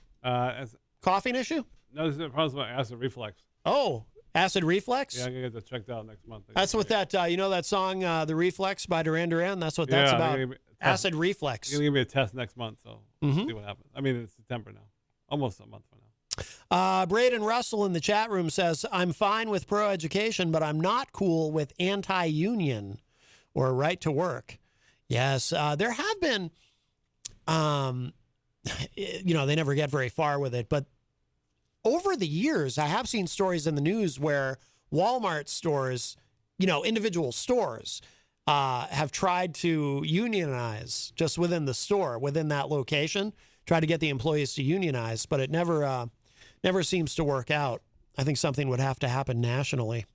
Coughing issue? No, this is problems with acid reflux. Oh, acid reflux? Yeah, I'm gonna get that checked out next month. That's what that. That song, "The Reflex" by Duran Duran. That's what that's about. Acid reflux. You're gonna give me a test next month, so we'll see what happens. I mean, it's September now, almost a month from now. Braden Russell in the chat room says, I'm fine with pro-education, but I'm not cool with anti-union or right to work. Yes, there have been, they never get very far with it, but over the years, I have seen stories in the news where Walmart stores, individual stores, have tried to unionize just within the store, within that location, try to get the employees to unionize, but it never seems to work out. I think something would have to happen nationally.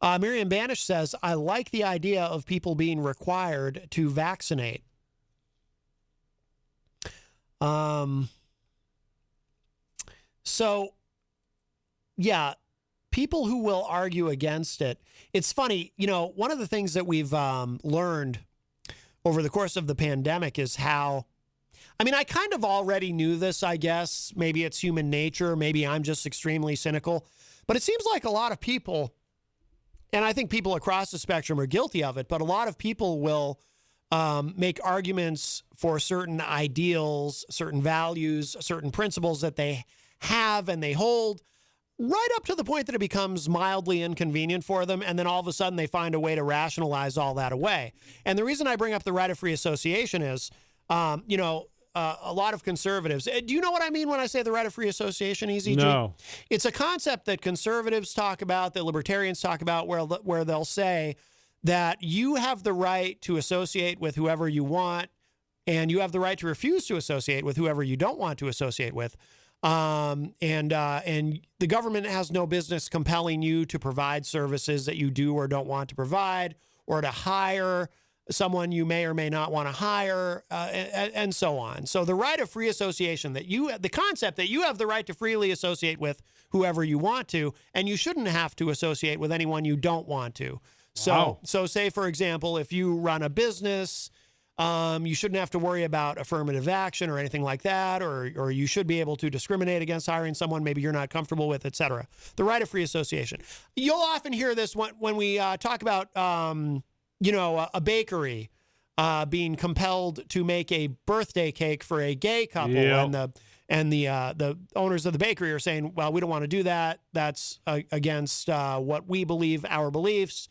Miriam Banish says, I like the idea of people being required to vaccinate. So, yeah, people who will argue against it. It's funny, one of the things that we've learned over the course of the pandemic is how, I kind of already knew this, I guess. Maybe it's human nature. Maybe I'm just extremely cynical. But it seems like a lot of people, and I think people across the spectrum are guilty of it, but a lot of people will make arguments for certain ideals, certain values, certain principles that they have and they hold, right up to the point that it becomes mildly inconvenient for them, and then all of a sudden they find a way to rationalize all that away. And the reason I bring up the right of free association is, a lot of conservatives. Do you know what I mean when I say the right of free association, Eazy-G? No. It's a concept that conservatives talk about, that libertarians talk about, where they'll say that you have the right to associate with whoever you want, and you have the right to refuse to associate with whoever you don't want to associate with. And the government has no business compelling you to provide services that you do or don't want to provide, or to hire someone you may or may not want to hire, and so on. So the right of free association, the concept that you have the right to freely associate with whoever you want to, and you shouldn't have to associate with anyone you don't want to. So say, for example, if you run a business, you shouldn't have to worry about affirmative action or anything like that, or you should be able to discriminate against hiring someone maybe you're not comfortable with, etc. The right of free association. You'll often hear this when we talk about, a bakery being compelled to make a birthday cake for a gay couple, and the owners of the bakery are saying, well, we don't want to do that. That's against what we believe, our beliefs.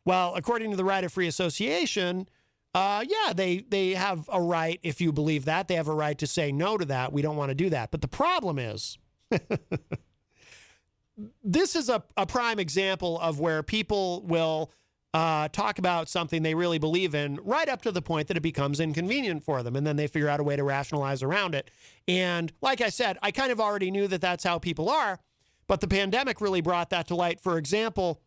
Well, according to the right of free association, they have a right, if you believe that, they have a right to say no to that. We don't want to do that. But the problem is, this is a prime example of where people will talk about something they really believe in right up to the point that it becomes inconvenient for them. And then they figure out a way to rationalize around it. And like I said, I kind of already knew that that's how people are, but the pandemic really brought that to light. For example,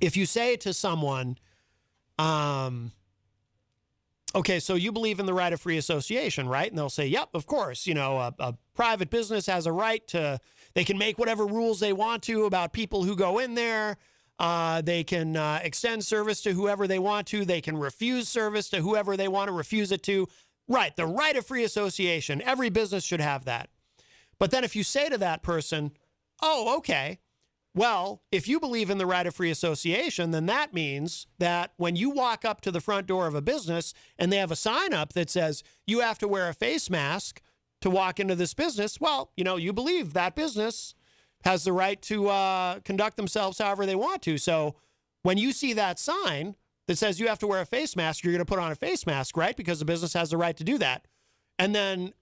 if you say to someone, okay, so you believe in the right of free association, right? And they'll say, yep, of course. A private business has a right to, they can make whatever rules they want to about people who go in there. They can extend service to whoever they want to. They can refuse service to whoever they want to refuse it to. Right, the right of free association. Every business should have that. But then if you say to that person, oh, okay, well, if you believe in the right of free association, then that means that when you walk up to the front door of a business and they have a sign up that says you have to wear a face mask to walk into this business, well, you believe that business has the right to conduct themselves however they want to. So when you see that sign that says you have to wear a face mask, you're going to put on a face mask, right? Because the business has the right to do that. And then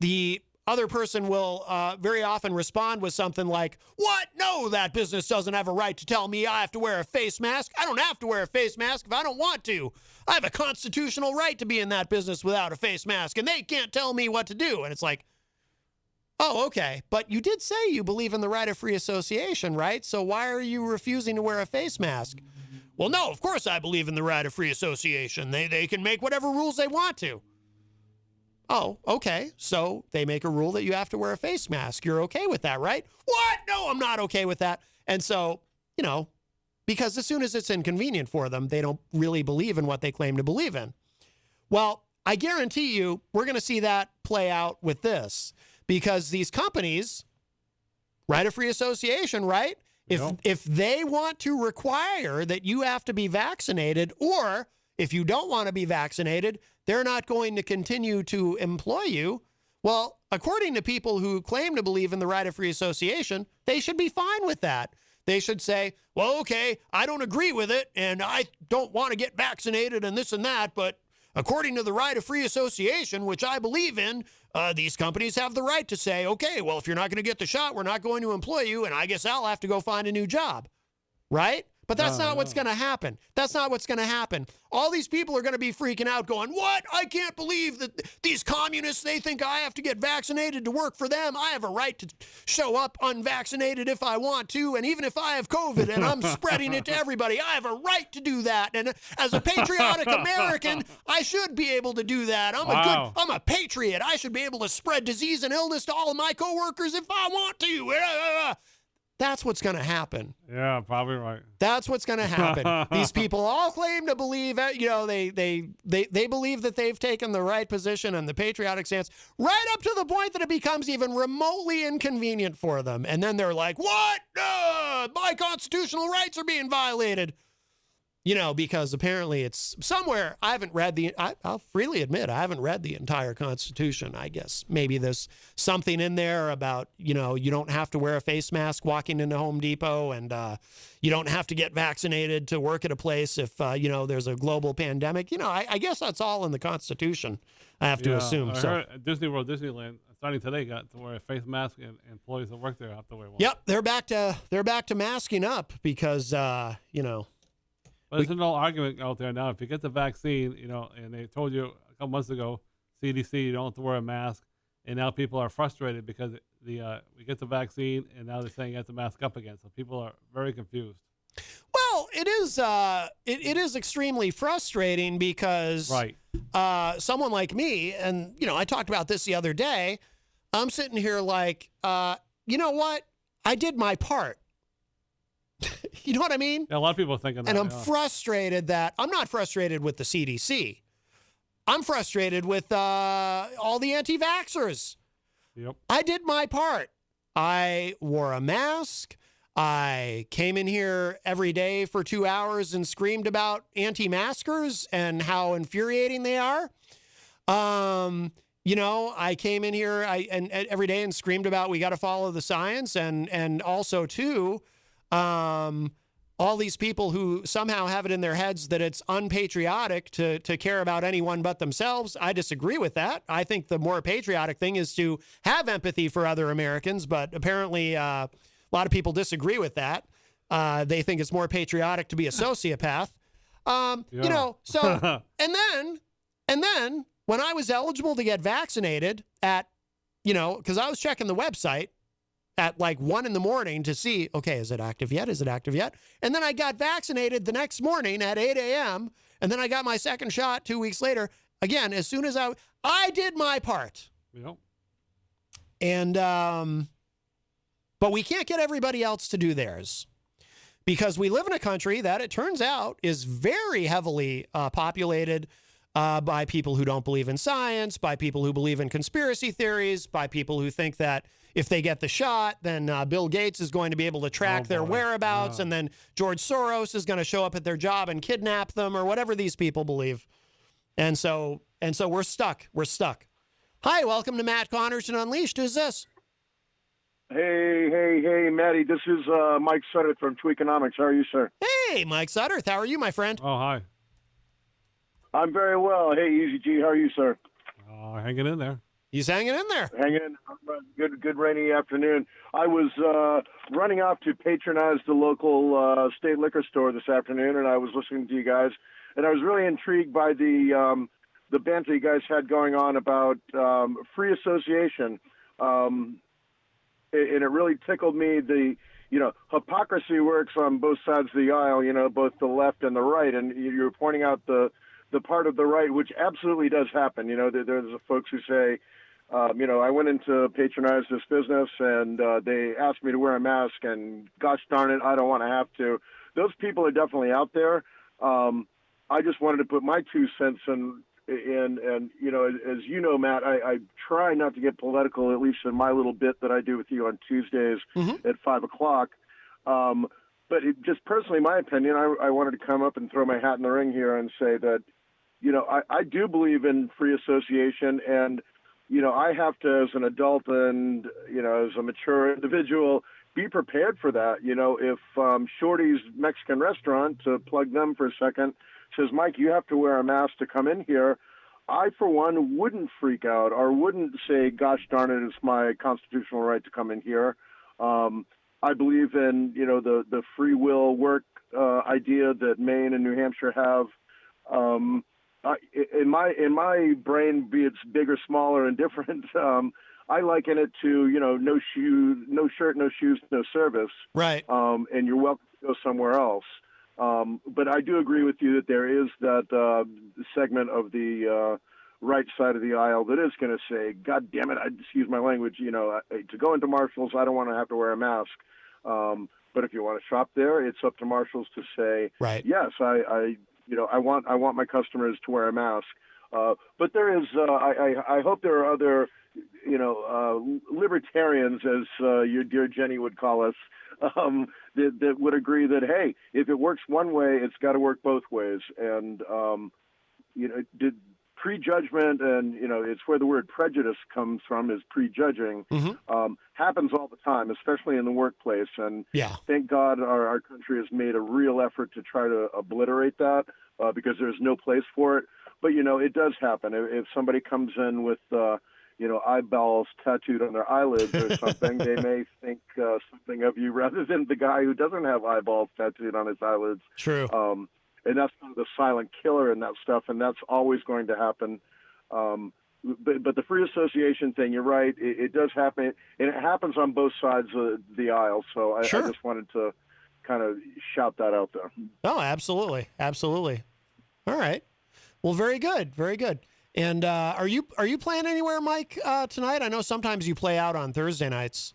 the other person will very often respond with something like, what? No, that business doesn't have a right to tell me I have to wear a face mask. I don't have to wear a face mask if I don't want to. I have a constitutional right to be in that business without a face mask, and they can't tell me what to do. And it's like, oh, okay, but you did say you believe in the right of free association, right? So why are you refusing to wear a face mask? Well, no, of course I believe in the right of free association. They can make whatever rules they want to. Oh, okay, so they make a rule that you have to wear a face mask. You're okay with that, right? What? No, I'm not okay with that. And so, because as soon as it's inconvenient for them, they don't really believe in what they claim to believe in. Well, I guarantee you we're going to see that play out with this. Because these companies, right of free association, right? If they want to require that you have to be vaccinated, or if you don't want to be vaccinated, they're not going to continue to employ you. Well, according to people who claim to believe in the right of free association, they should be fine with that. They should say, well, okay, I don't agree with it, and I don't want to get vaccinated and this and that, but according to the right of free association, which I believe in, these companies have the right to say, okay, well, if you're not going to get the shot, we're not going to employ you, and I guess I'll have to go find a new job, right? But that's not what's going to happen. That's not what's going to happen. All these people are going to be freaking out going, what? I can't believe that these communists, they think I have to get vaccinated to work for them. I have a right to show up unvaccinated if I want to. And even if I have COVID and I'm spreading it to everybody, I have a right to do that. And as a patriotic American, I should be able to do that. I'm a patriot. I should be able to spread disease and illness to all of my coworkers if I want to. That's what's going to happen. Yeah, probably right. That's what's going to happen. These people all claim to believe, they believe that they've taken the right position and the patriotic stance right up to the point that it becomes even remotely inconvenient for them. And then they're like, what? My constitutional rights are being violated. Because apparently it's somewhere. I haven't read I'll freely admit, I haven't read the entire Constitution. I guess maybe there's something in there about, you don't have to wear a face mask walking into Home Depot, and you don't have to get vaccinated to work at a place if, there's a global pandemic. I guess that's all in the Constitution, I have to assume. I heard at Disney World, Disneyland, starting today, got to wear a face mask, and employees that work there have to wear one. Yep, they're back to masking up because, But there's no argument out there now. If you get the vaccine, and they told you a couple months ago, CDC, you don't have to wear a mask, and now people are frustrated because we get the vaccine, and now they're saying you have to mask up again. So people are very confused. Well, it is extremely frustrating because someone like me, and I talked about this the other day, I'm sitting here like, you know what? I did my part. You know what I mean? Yeah, a lot of people are thinking that. And I'm yeah. frustrated that I'm not frustrated with the CDC. I'm frustrated with all the anti-vaxxers. Yep. I did my part. I wore a mask. I came in here every day for 2 hours and screamed about anti-maskers and how infuriating they are. You know, I came in here and every day and screamed about we got to follow the science, and also too, all these people who somehow have it in their heads that it's unpatriotic to care about anyone but themselves. I disagree with that. I think the more patriotic thing is to have empathy for other Americans, but apparently a lot of people disagree with that. They think it's more patriotic to be a sociopath. You know, so, and then when I was eligible to get vaccinated at, you know, because I was checking the website at like 1 a.m. to see, okay, is it active yet? Is it active yet? And then I got vaccinated the next morning at 8 a.m. And then I got my second shot 2 weeks later. Again, as soon as I did my part. Yep. And, but we can't get everybody else to do theirs, because we live in a country that, it turns out, is very heavily populated by people who don't believe in science, by people who believe in conspiracy theories, by people who think that if they get the shot, then Bill Gates is going to be able to track their whereabouts, and then George Soros is going to show up at their job and kidnap them, or whatever these people believe. And so we're stuck. We're stuck. Hi, welcome to Matt Connarton Unleashed. Who's this? Hey, Matty. This is Mike Sudderth from Tweakonomics. How are you, sir? Hey, Mike Sudderth. How are you, my friend? Oh, hi. I'm very well. Hey, Eazy-G. How are you, sir? Hanging in there. He's hanging in there. Hanging in. Good rainy afternoon. I was running off to patronize the local state liquor store this afternoon, and I was listening to you guys, and I was really intrigued by the banter you guys had going on about free association. And it really tickled me. Hypocrisy works on both sides of the aisle, both the left and the right. And you were pointing out the part of the right, which absolutely does happen. There's the folks who say, I went in to patronize this business and they asked me to wear a mask, and gosh darn it, I don't want to have to. Those people are definitely out there. I just wanted to put my 2 cents in, and as you know, Matt, I try not to get political, at least in my little bit that I do with you on Tuesdays at 5 o'clock. But just personally, my opinion, I wanted to come up and throw my hat in the ring here and say that, I do believe in free association, and, I have to, as an adult and, as a mature individual, be prepared for that. If Shorty's Mexican restaurant, to plug them for a second, says, Mike, you have to wear a mask to come in here, I, for one, wouldn't freak out or wouldn't say, gosh darn it, it's my constitutional right to come in here. I believe in, the free will work idea that Maine and New Hampshire have. In my brain, be it big or small or indifferent, I liken it to, no shirt, no shoes, no service. Right. And you're welcome to go somewhere else. But I do agree with you that there is that segment of the right side of the aisle that is going to say, God damn it, excuse my language, to go into Marshall's, I don't want to have to wear a mask. But if you want to shop there, it's up to Marshall's to say, right. Yes, I want my customers to wear a mask. But there is, I hope there are other, libertarians, as your dear Jenny would call us, that would agree that, hey, if it works one way, it's got to work both ways. And, prejudgment, and, it's where the word prejudice comes from, is prejudging, happens all the time, especially in the workplace. And thank God our country has made a real effort to try to obliterate that, because there's no place for it. But, it does happen. If somebody comes in with, eyeballs tattooed on their eyelids or something, they may think something of you rather than the guy who doesn't have eyeballs tattooed on his eyelids. True. And that's kind of the silent killer and that stuff, and that's always going to happen. But the free association thing, you're right, it does happen, and it happens on both sides of the aisle. So I just wanted to kind of shout that out there. Oh, absolutely. Absolutely. All right. Well, very good. Very good. And are you playing anywhere, Mike, tonight? I know sometimes you play out on Thursday nights.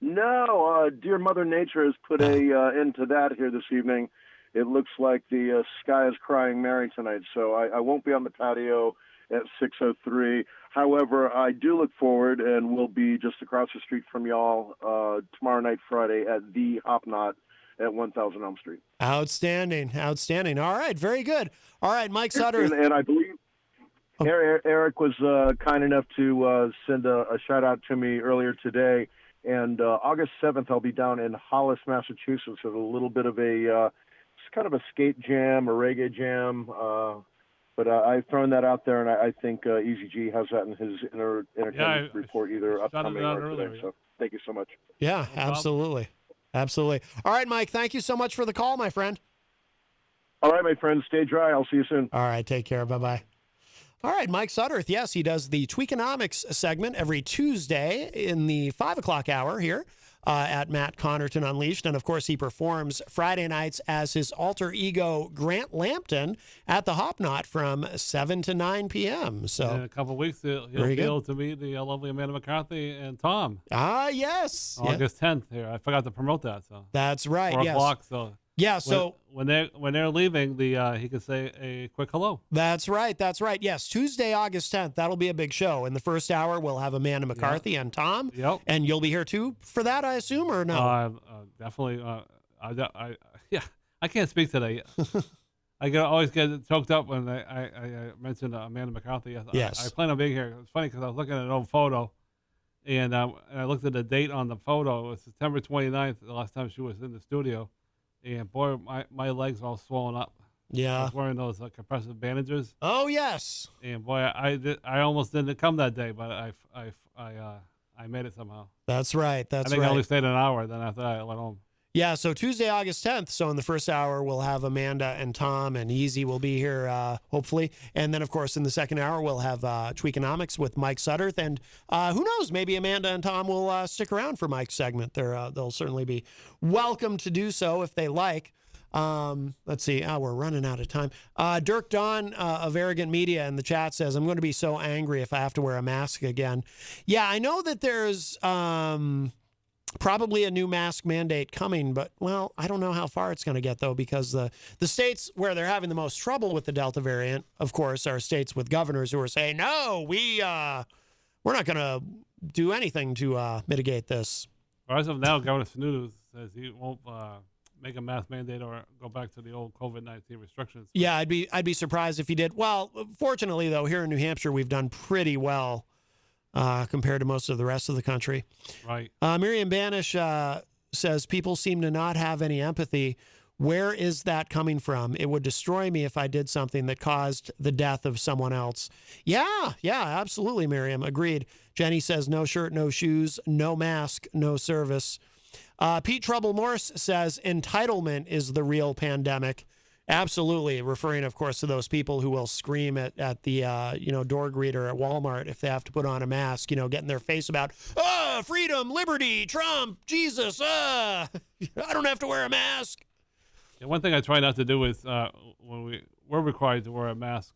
No, dear Mother Nature has put a end to that here this evening. It looks like the sky is crying Mary tonight, so I won't be on the patio at 6:03. However, I do look forward, and we'll be just across the street from y'all tomorrow night, Friday, at the Hop Knot at 1000 Elm Street. Outstanding. All right, very good. All right, Mike Sudderth. And I believe Eric was kind enough to send a shout-out to me earlier today. And August 7th, I'll be down in Hollis, Massachusetts at a little bit of it's kind of a skate jam, a reggae jam. But I've thrown that out there, and I think Eazy-G has that in his entertainment report, either upcoming or today. So thank you so much. Yeah, absolutely. Absolutely. All right, Mike, thank you so much for the call, my friend. All right, my friend, stay dry. I'll see you soon. All right, take care. Bye-bye. All right, Mike Sudderth. Yes, he does the Tweakonomics segment every Tuesday in the 5 o'clock hour here at Matt Connarton Unleashed. And, of course, he performs Friday nights as his alter ego, Grant Lampton, at the Hop Knot from 7 to 9 p.m. So in a couple of weeks, he'll be able to meet the lovely Amanda McCarthy and Tom. Ah, yes. August 10th here. I forgot to promote that. So that's right. 4 yes. o'clock. So yeah. So when they're leaving, he can say a quick hello. That's right. Yes, Tuesday, August 10th. That'll be a big show. In the first hour, we'll have Amanda McCarthy and Tom. Yep. And you'll be here too for that, I assume, or no? Definitely. I can't speak today. I always get choked up when I mentioned Amanda McCarthy. Yes. I plan on being here. It's funny because I was looking at an old photo, and I looked at the date on the photo. It was September 29th, the last time she was in the studio. And boy, my legs all swollen up. Yeah. I was wearing those compressive bandages. Oh yes. And boy, I almost didn't come that day, but I made it somehow. That's right. I think I only stayed an hour. Then after that, I went home. Yeah, so Tuesday, August 10th. So in the first hour, we'll have Amanda and Tom, and Easy will be here, hopefully. And then, of course, in the second hour, we'll have Tweakonomics with Mike Sudderth. And who knows, maybe Amanda and Tom will stick around for Mike's segment. They'll certainly be welcome to do so if they like. Let's see. We're running out of time. Dirk Don of Arrogant Media in the chat says, I'm going to be so angry if I have to wear a mask again. Yeah, I know that there's probably a new mask mandate coming, but, well, I don't know how far it's going to get, though, because the states where they're having the most trouble with the Delta variant, of course, are states with governors who are saying, no, we're not going to do anything to mitigate this. Well, as of now, Governor Sununu says he won't make a mask mandate or go back to the old COVID-19 restrictions. Yeah, I'd be surprised if he did. Well, fortunately, though, here in New Hampshire, we've done pretty well compared to most of the rest of the country. Right. Miriam Banish says, people seem to not have any empathy. Where is that coming from? It would destroy me if I did something that caused the death of someone else. Yeah, absolutely, Miriam. Agreed. Jenny says, no shirt, no shoes, no mask, no service. Pete Trouble Morse says, entitlement is the real pandemic. Absolutely, referring, of course, to those people who will scream at the door greeter at Walmart if they have to put on a mask, getting their face about, freedom, liberty, Trump, Jesus, I don't have to wear a mask. Yeah, one thing I try not to do is when we're required to wear a mask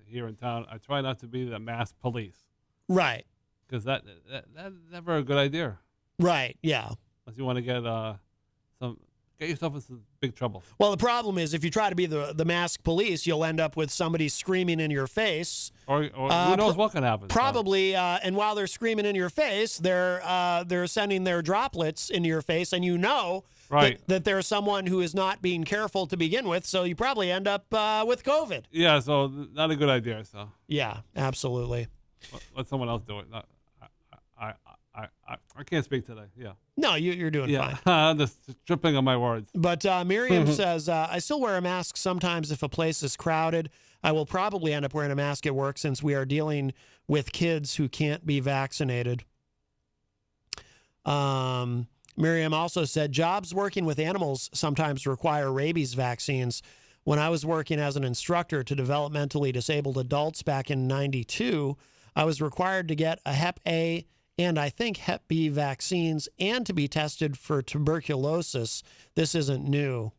here in town, I try not to be the mask police. Right. Because that's never a good idea. Right, yeah. Unless you want to get yourself in some big trouble. Well, the problem is if you try to be the mask police, you'll end up with somebody screaming in your face. Or who knows what can happen. Probably, and while they're screaming in your face, they're sending their droplets into your face, and right. that there's someone who is not being careful to begin with, so you probably end up with COVID. Yeah, so not a good idea. So yeah, absolutely. Let someone else do it. I can't speak today. Yeah. No, you're doing fine. I'm just tripping on my words. But Miriam says, I still wear a mask sometimes if a place is crowded. I will probably end up wearing a mask at work since we are dealing with kids who can't be vaccinated. Miriam also said, jobs working with animals sometimes require rabies vaccines. When I was working as an instructor to developmentally disabled adults back in '92, I was required to get a Hep A and I think Hep B vaccines and to be tested for tuberculosis. This isn't new.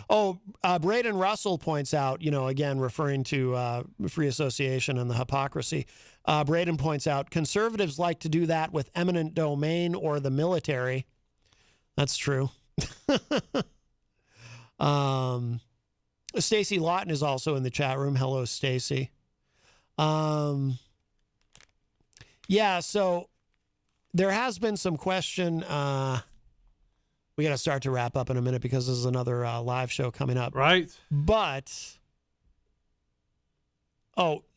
Braden Russell points out, again, referring to free association and the hypocrisy. Braden points out, conservatives like to do that with eminent domain or the military. That's true. Stacy Lawton is also in the chat room. Hello, Stacy. Yeah, so there has been some question. We got to start to wrap up in a minute because this is another live show coming up. Right. But,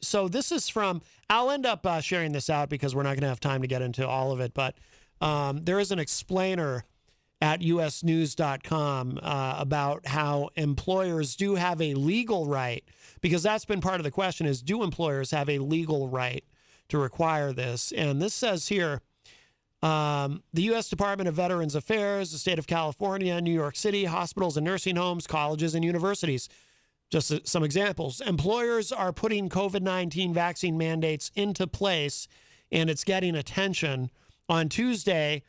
so this is from, I'll end up sharing this out because we're not going to have time to get into all of it. But there is an explainer at usnews.com about how employers do have a legal right, because that's been part of the question is, do employers have a legal right to require this? And this says here, the U.S. Department of Veterans Affairs, the state of California, New York City, hospitals and nursing homes, colleges and universities. Just some examples. Employers are putting COVID-19 vaccine mandates into place, and it's getting attention. On Tuesday,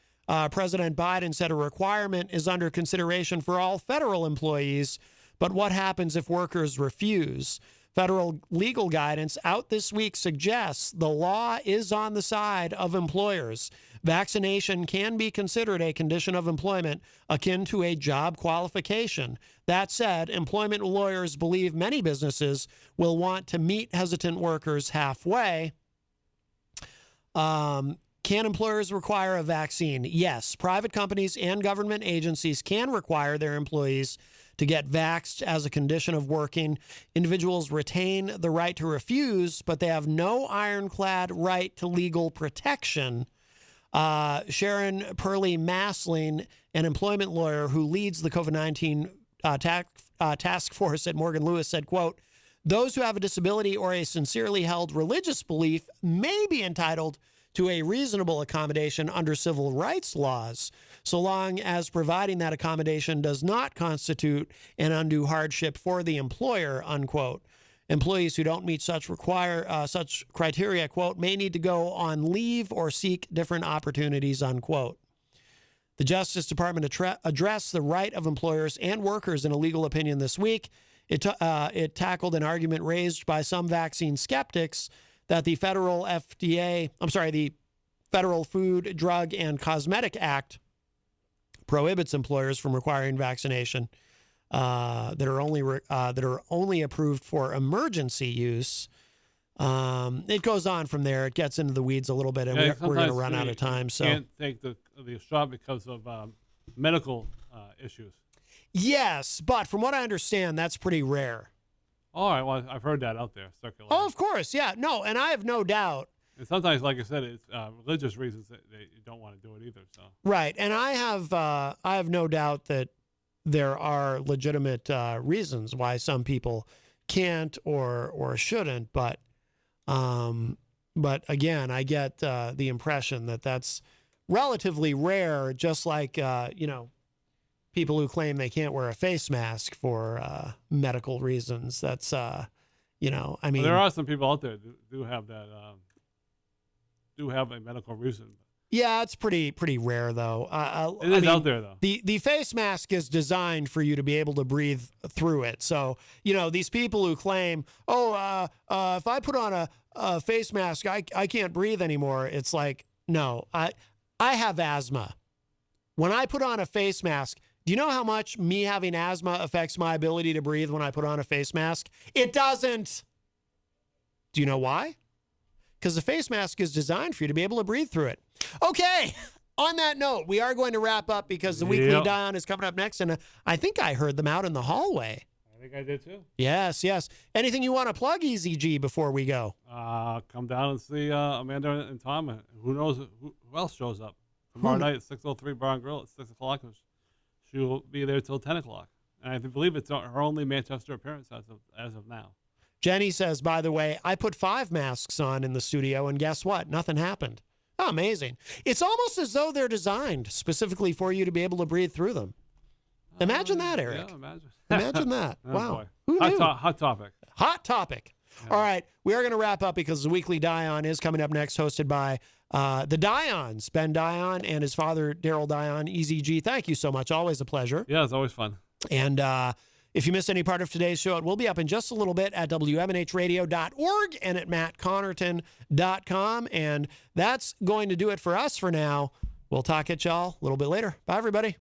President Biden said a requirement is under consideration for all federal employees, but what happens if workers refuse? Federal legal guidance out this week suggests the law is on the side of employers. Vaccination can be considered a condition of employment akin to a job qualification. That said, employment lawyers believe many businesses will want to meet hesitant workers halfway. Can employers require a vaccine? Yes. Private companies and government agencies can require their employees to get vaxxed as a condition of working. Individuals retain the right to refuse, but they have no ironclad right to legal protection. Sharon Perley-Masling, an employment lawyer who leads the COVID-19 task force at Morgan Lewis, said, quote, those who have a disability or a sincerely held religious belief may be entitled to a reasonable accommodation under civil rights laws, so long as providing that accommodation does not constitute an undue hardship for the employer, unquote. Employees who don't meet such criteria, quote, may need to go on leave or seek different opportunities, unquote. The Justice Department addressed the right of employers and workers in a legal opinion this week. It tackled an argument raised by some vaccine skeptics that the the Federal Food, Drug, and Cosmetic Act prohibits employers from requiring vaccination that are only approved for emergency use. It goes on from there. It gets into the weeds a little bit, and we're going to run out of time. So can't take the shot because of medical issues. Yes, but from what I understand, that's pretty rare. All right, well, I've heard that out there circulating. Oh, of course, yeah. No, and I have no doubt. And sometimes, like I said, it's religious reasons that you don't want to do it either. So right, and I have no doubt that there are legitimate reasons why some people can't or shouldn't, but again, I get the impression that that's relatively rare, just like people who claim they can't wear a face mask for medical reasons. That's, I mean... Well, there are some people out there who do have that, do have a medical reason. Yeah, it's pretty rare, though. It is out there, though. The face mask is designed for you to be able to breathe through it. So, these people who claim, if I put on a face mask, I can't breathe anymore. It's like, no, I have asthma. When I put on a face mask, do you know how much me having asthma affects my ability to breathe when I put on a face mask? It doesn't. Do you know why? Because the face mask is designed for you to be able to breathe through it. Okay, on that note, we are going to wrap up because the weekly Dion is coming up next, and I think I heard them out in the hallway. I think I did too. Yes. Anything you want to plug, Eazy-G, before we go? Come down and see Amanda and Tom. Who knows who else shows up tomorrow night at 603 Bar and Grill at 6 o'clock. She will be there till 10 o'clock. And I believe it's her only Manchester appearance as of now. Jenny says, by the way, I put 5 masks on in the studio, and guess what? Nothing happened. Oh, amazing. It's almost as though they're designed specifically for you to be able to breathe through them. Imagine that, Eric. Yeah, imagine. Imagine that. Oh, wow. boy. Who knew? Hot topic. Hot topic. Yeah. All right. We are going to wrap up because the weekly Dion is coming up next, hosted by the Dions, Ben Dion and his father, Daryl Dion, Eazy-G. Thank you so much. Always a pleasure. Yeah, it's always fun. And If you missed any part of today's show, it will be up in just a little bit at WMNHradio.org and at mattconnarton.com. And that's going to do it for us for now. We'll talk at y'all a little bit later. Bye, everybody.